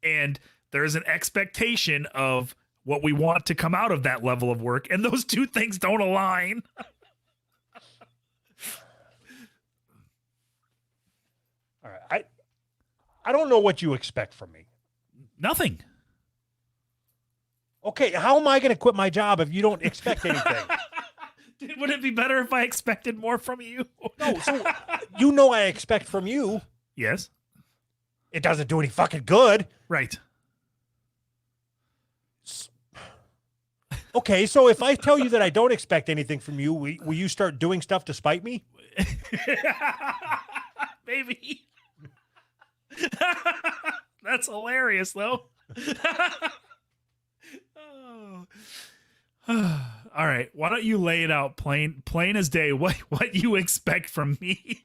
and there is an expectation of what we want to come out of that level of work, and those two things don't align. All right, I don't know what you expect from me. Nothing. Okay, how am I going to quit my job if you don't expect anything? Would it be better if I expected more from you? No, so you know I expect from you. Yes. It doesn't do any fucking good. Right. Okay, so if I tell you that I don't expect anything from you, will you start doing stuff to spite me? Maybe. That's hilarious, though. Oh. All right. Why don't you lay it out plain as day what you expect from me?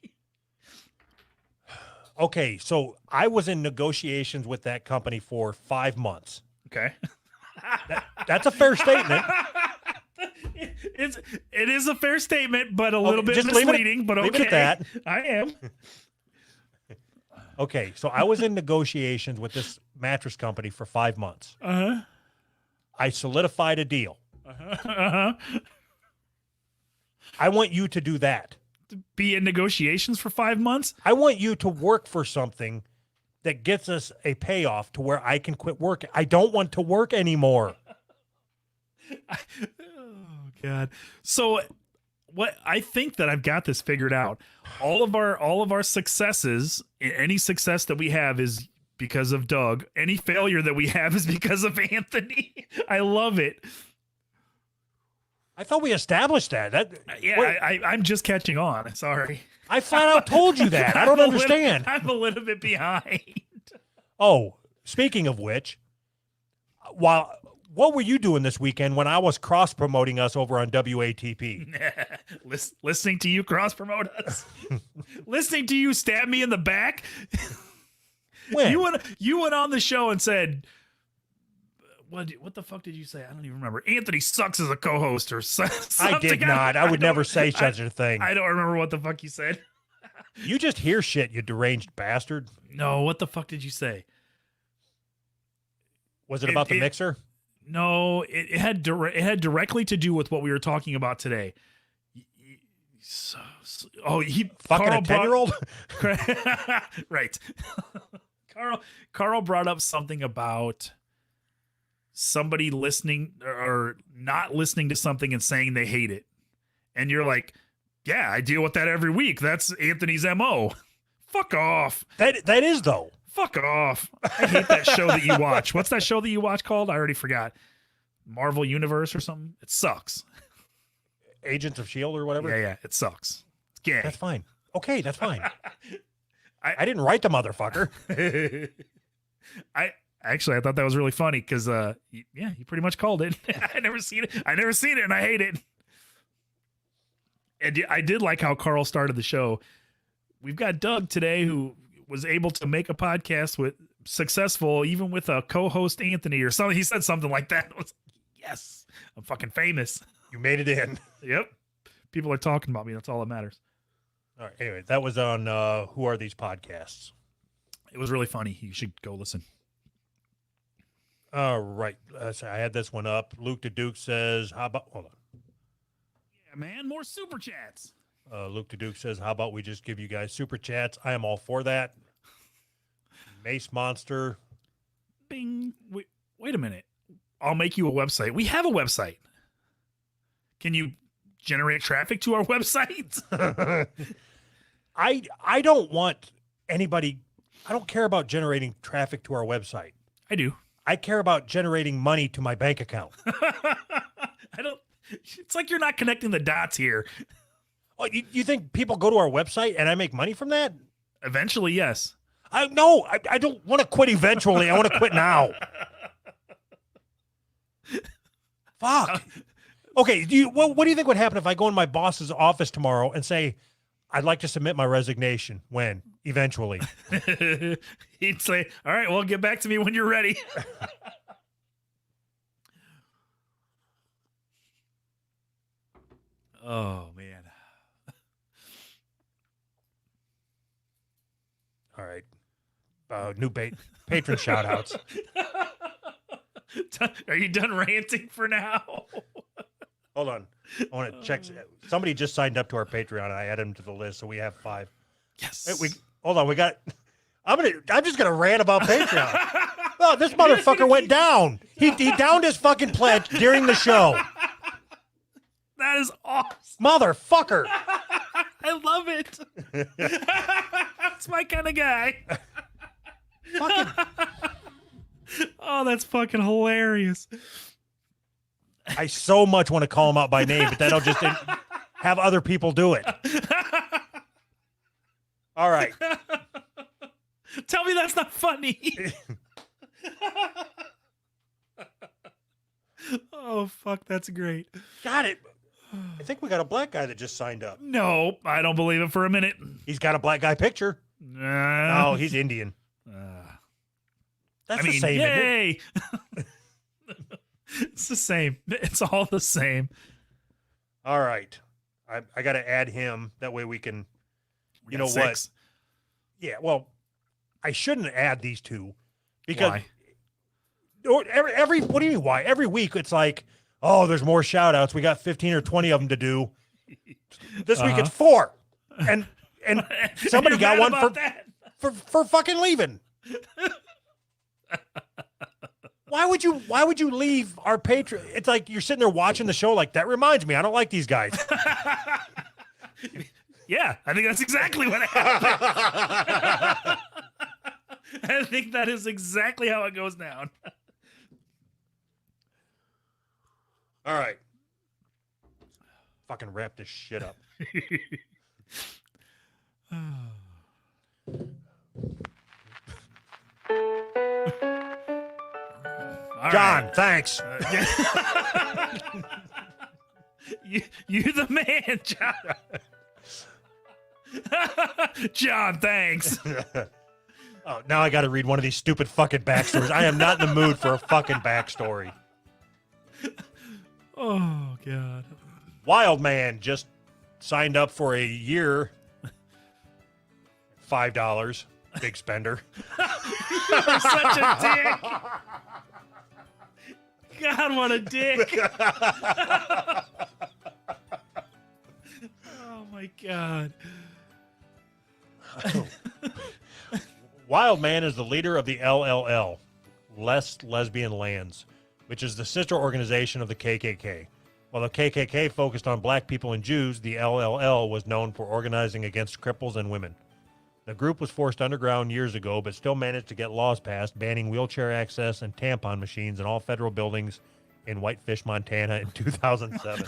Okay, so I was in negotiations with that company for 5 months. Okay. That's a fair statement. It is a fair statement, but a little bit just leave it- misleading. But okay, leave it at that. I am. Okay, so I was in negotiations with this mattress company for 5 months. Uh-huh. I solidified a deal. Uh-huh. I want you to do that. Be in negotiations for 5 months. I want you to work for something that gets us a payoff to where I can quit working. I don't want to work anymore. Oh God. So what I think that I've got this figured out. All of our successes, any success that we have is because of Doug. Any failure that we have is because of Anthony. I love it. I thought we established that. Yeah, what- I'm just catching on. Sorry. I flat out told you that. I don't understand. I'm a little bit behind. Oh, speaking of which, what were you doing this weekend when I was cross promoting us over on WATP? Listening to you cross promote us. Listening to you stab me in the back. When? You went on the show and said, what the fuck did you say? I don't even remember. Anthony sucks as a co-host or something. I did not. I would never say such a thing. I don't remember what the fuck you said. You just hear shit, you deranged bastard. No, what the fuck did you say? Was it about the mixer? No, it had directly to do with what we were talking about today. He Fucking Carl a 10-year-old? Right. Carl brought up something about somebody listening or not listening to something and saying they hate it. And you're like, yeah, I deal with that every week. That's Anthony's MO. Fuck off. That is, though. Fuck off. I hate that show that you watch. What's that show that you watch called? I already forgot. Marvel Universe or something? It sucks. Agents of S.H.I.E.L.D. or whatever? Yeah, it sucks. It's gay. That's fine. Okay, that's fine. I- I didn't write the motherfucker. I thought that was really funny because yeah, he pretty much called it. I never seen it, and I hate it. And I did like how Carl started the show. We've got Doug today who was able to make a podcast with successful, even with a co-host Anthony or something. He said something like that. I was like, yes, I'm fucking famous. You made it in. Yep. People are talking about me. That's all that matters. All right. Anyway, that was on Who Are These Podcasts? It was really funny. You should go listen. All right. So I had this one up. Luke the Duke says, how about, hold on. Yeah, man. More super chats. Luke the Duke says, how about we just give you guys super chats? I am all for that. Mace Monster. Bing. Wait a minute. I'll make you a website. We have a website. Can you generate traffic to our website? I don't want anybody, I don't care about generating traffic to our website. I do. I care about generating money to my bank account. I don't. It's like you're not connecting the dots here. Oh, you think people go to our website and I make money from that? Eventually, yes. I don't want to quit eventually. I want to quit now. Fuck. Okay, what do you think would happen if I go in my boss's office tomorrow and say, I'd like to submit my resignation? When? Eventually. He'd say, all right, well, get back to me when you're ready. Oh, man. All right. New patron shout outs. Are you done ranting for now? Hold on. I want to check. Somebody just signed up to our Patreon. I added them to the list, so we have 5. Yes. Hey, hold on. I'm just gonna rant about Patreon. Oh, this motherfucker went down. He downed his fucking pledge during the show. That is awesome. Motherfucker. I love it. That's my kind of guy. Fucking. Oh, that's fucking hilarious. I so much want to call him out by name, but then I'll just have other people do it. All right. Tell me that's not funny. Oh, fuck. That's great. Got it. I think we got a black guy that just signed up. No, I don't believe it for a minute. He's got a black guy picture. Oh, he's Indian. That's the same. Yay. It's the same. It's all the same. All right. I got to add him. That way we can, you know 6. what? Yeah, well, I shouldn't add these two because Why? every what do you mean why? Every week it's like, oh, there's more shout outs. We got 15 or 20 of them to do. This week it's 4. And somebody got one for fucking leaving. Why would you leave our Patreon? It's like you're sitting there watching the show like, that reminds me, I don't like these guys. Yeah, I think that's exactly what happened. I think that is exactly how it goes down. All right. Fucking wrap this shit up. All John, right. thanks. You the man, John. John, thanks. Oh, now I got to read one of these stupid fucking backstories. I am not in the mood for a fucking backstory. Oh, God. Wild Man just signed up for a year. $5. Big spender. You're such a dick. God, what a dick. Oh, my God. Wild Man is the leader of the LLL, Less Lesbian Lands, which is the sister organization of the KKK. While the KKK focused on black people and Jews, the LLL was known for organizing against cripples and women. The group was forced underground years ago, but still managed to get laws passed banning wheelchair access and tampon machines in all federal buildings in Whitefish, Montana in 2007.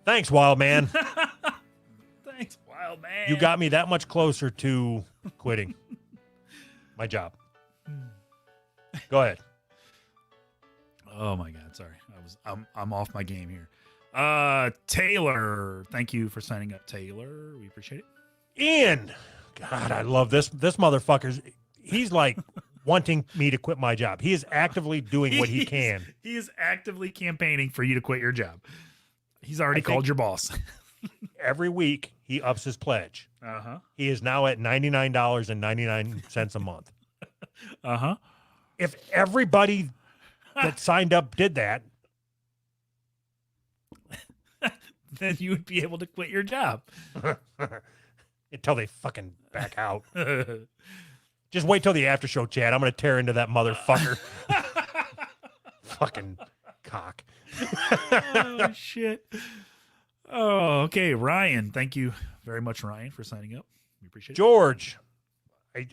Thanks, Wild Man. Thanks, Wild You got me that much closer to quitting my job. Go ahead. Oh my God, sorry. I'm off my game here. Taylor, thank you for signing up, Taylor. We appreciate it. Ian, God, I love this motherfucker's. He's like wanting me to quit my job. He is actively doing what he can. He is actively campaigning for you to quit your job. He's already called your boss. Every week he ups his pledge. Uh-huh. He is now at $99.99 a month. Uh-huh. If everybody that signed up did that, then you would be able to quit your job. until they fucking back out. Just wait till the after show chat. I'm going to tear into that motherfucker. Fucking cock. Oh, shit. Oh, okay. Ryan, thank you very much, Ryan, for signing up. We appreciate it. George.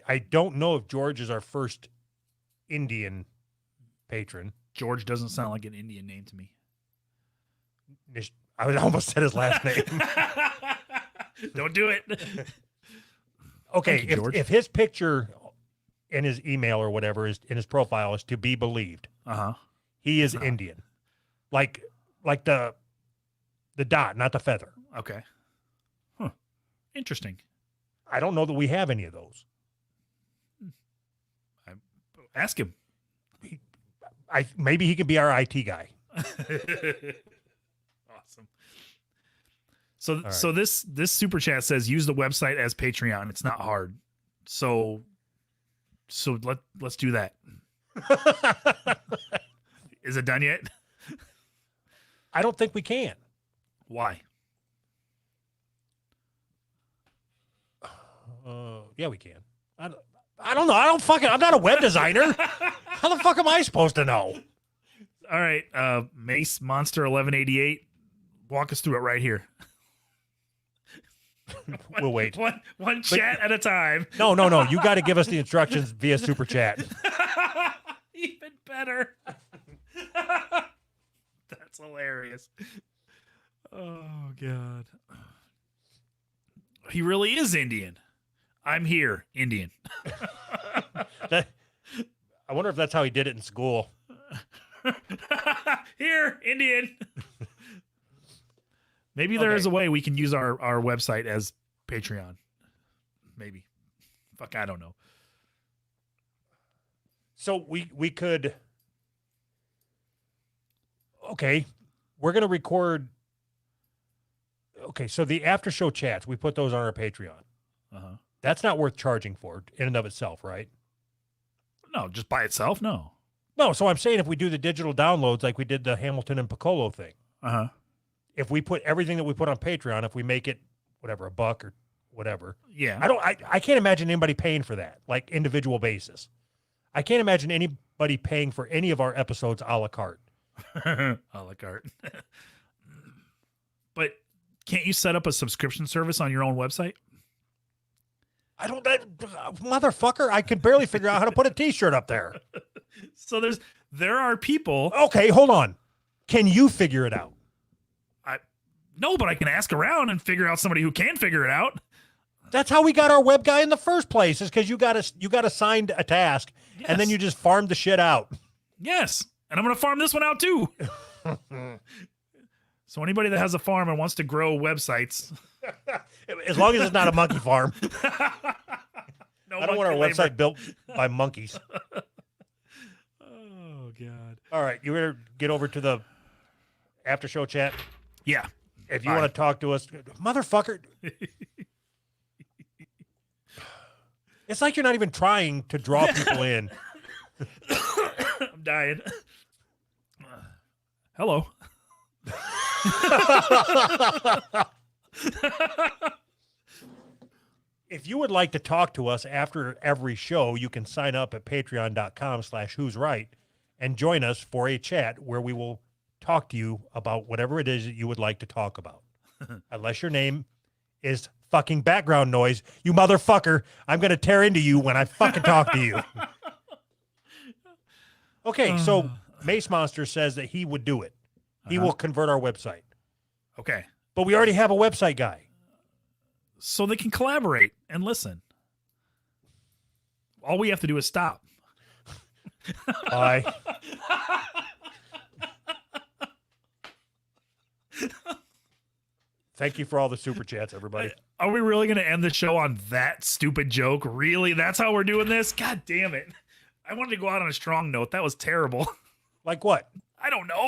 I don't know if George is our first Indian patron. George doesn't sound like an Indian name to me. I almost said his last name. Don't do it. Okay, you, if his picture in his email or whatever is in his profile is to be believed, he is Indian, like the dot, not the feather. Okay. Huh. Interesting. I don't know that we have any of those. Ask him. Maybe he can be our IT guy. Awesome. So this super chat says use the website as Patreon. It's not hard. So let's do that. Is it done yet? I don't think we can. Why? Yeah, we can. I don't know. I'm not a web designer. How the fuck am I supposed to know? All right. Mace Monster 1188. Walk us through it right here. We'll wait. One chat at a time. No. You got to give us the instructions via super chat. Even better. That's hilarious. Oh, God. He really is Indian. I'm here, Indian. I wonder if that's how he did it in school. Here, Indian. Maybe there is a way we can use our website as Patreon. Maybe. Fuck, I don't know. So we could. Okay, we're gonna record. Okay, so the after show chats, we put those on our Patreon. That's not worth charging for in and of itself, right? No, just by itself, no. No, so I'm saying if we do the digital downloads like we did the Hamilton and Piccolo thing, if we put everything that we put on Patreon, if we make it whatever, $1 or whatever, yeah, I can't imagine anybody paying for that, like individual basis. I can't imagine anybody paying for any of our episodes a la carte. A la carte. But can't you set up a subscription service on your own website? Motherfucker, I could barely figure out how to put a t-shirt up there. So there are people. Okay, hold on. Can you figure it out? No, but I can ask around and figure out somebody who can figure it out. That's how we got our web guy in the first place, is because you got assigned a task, and then you just farmed the shit out. Yes, and I'm going to farm this one out too. So anybody that has a farm and wants to grow websites. As long as it's not a monkey farm. No, I don't want our website built by monkeys. Oh, God. All right, you better get over to the after show chat. Yeah. If you want to talk to us, motherfucker. It's like you're not even trying to draw people in. I'm dying. Hello. If you would like to talk to us after every show, you can sign up at patreon.com/who'sright and join us for a chat where we will talk to you about whatever it is that you would like to talk about. Unless your name is fucking background noise, you motherfucker, I'm going to tear into you when I fucking talk to you. Okay, so Mace Monster says that he would do it. He will convert our website. Okay. But we already have a website guy. so they can collaborate and listen. All we have to do is stop. Bye. Thank you for all the super chats, everybody. Are we really going to end the show on that stupid joke? Really? That's how we're doing this? God damn it. I wanted to go out on a strong note. That was terrible. Like what? I don't know.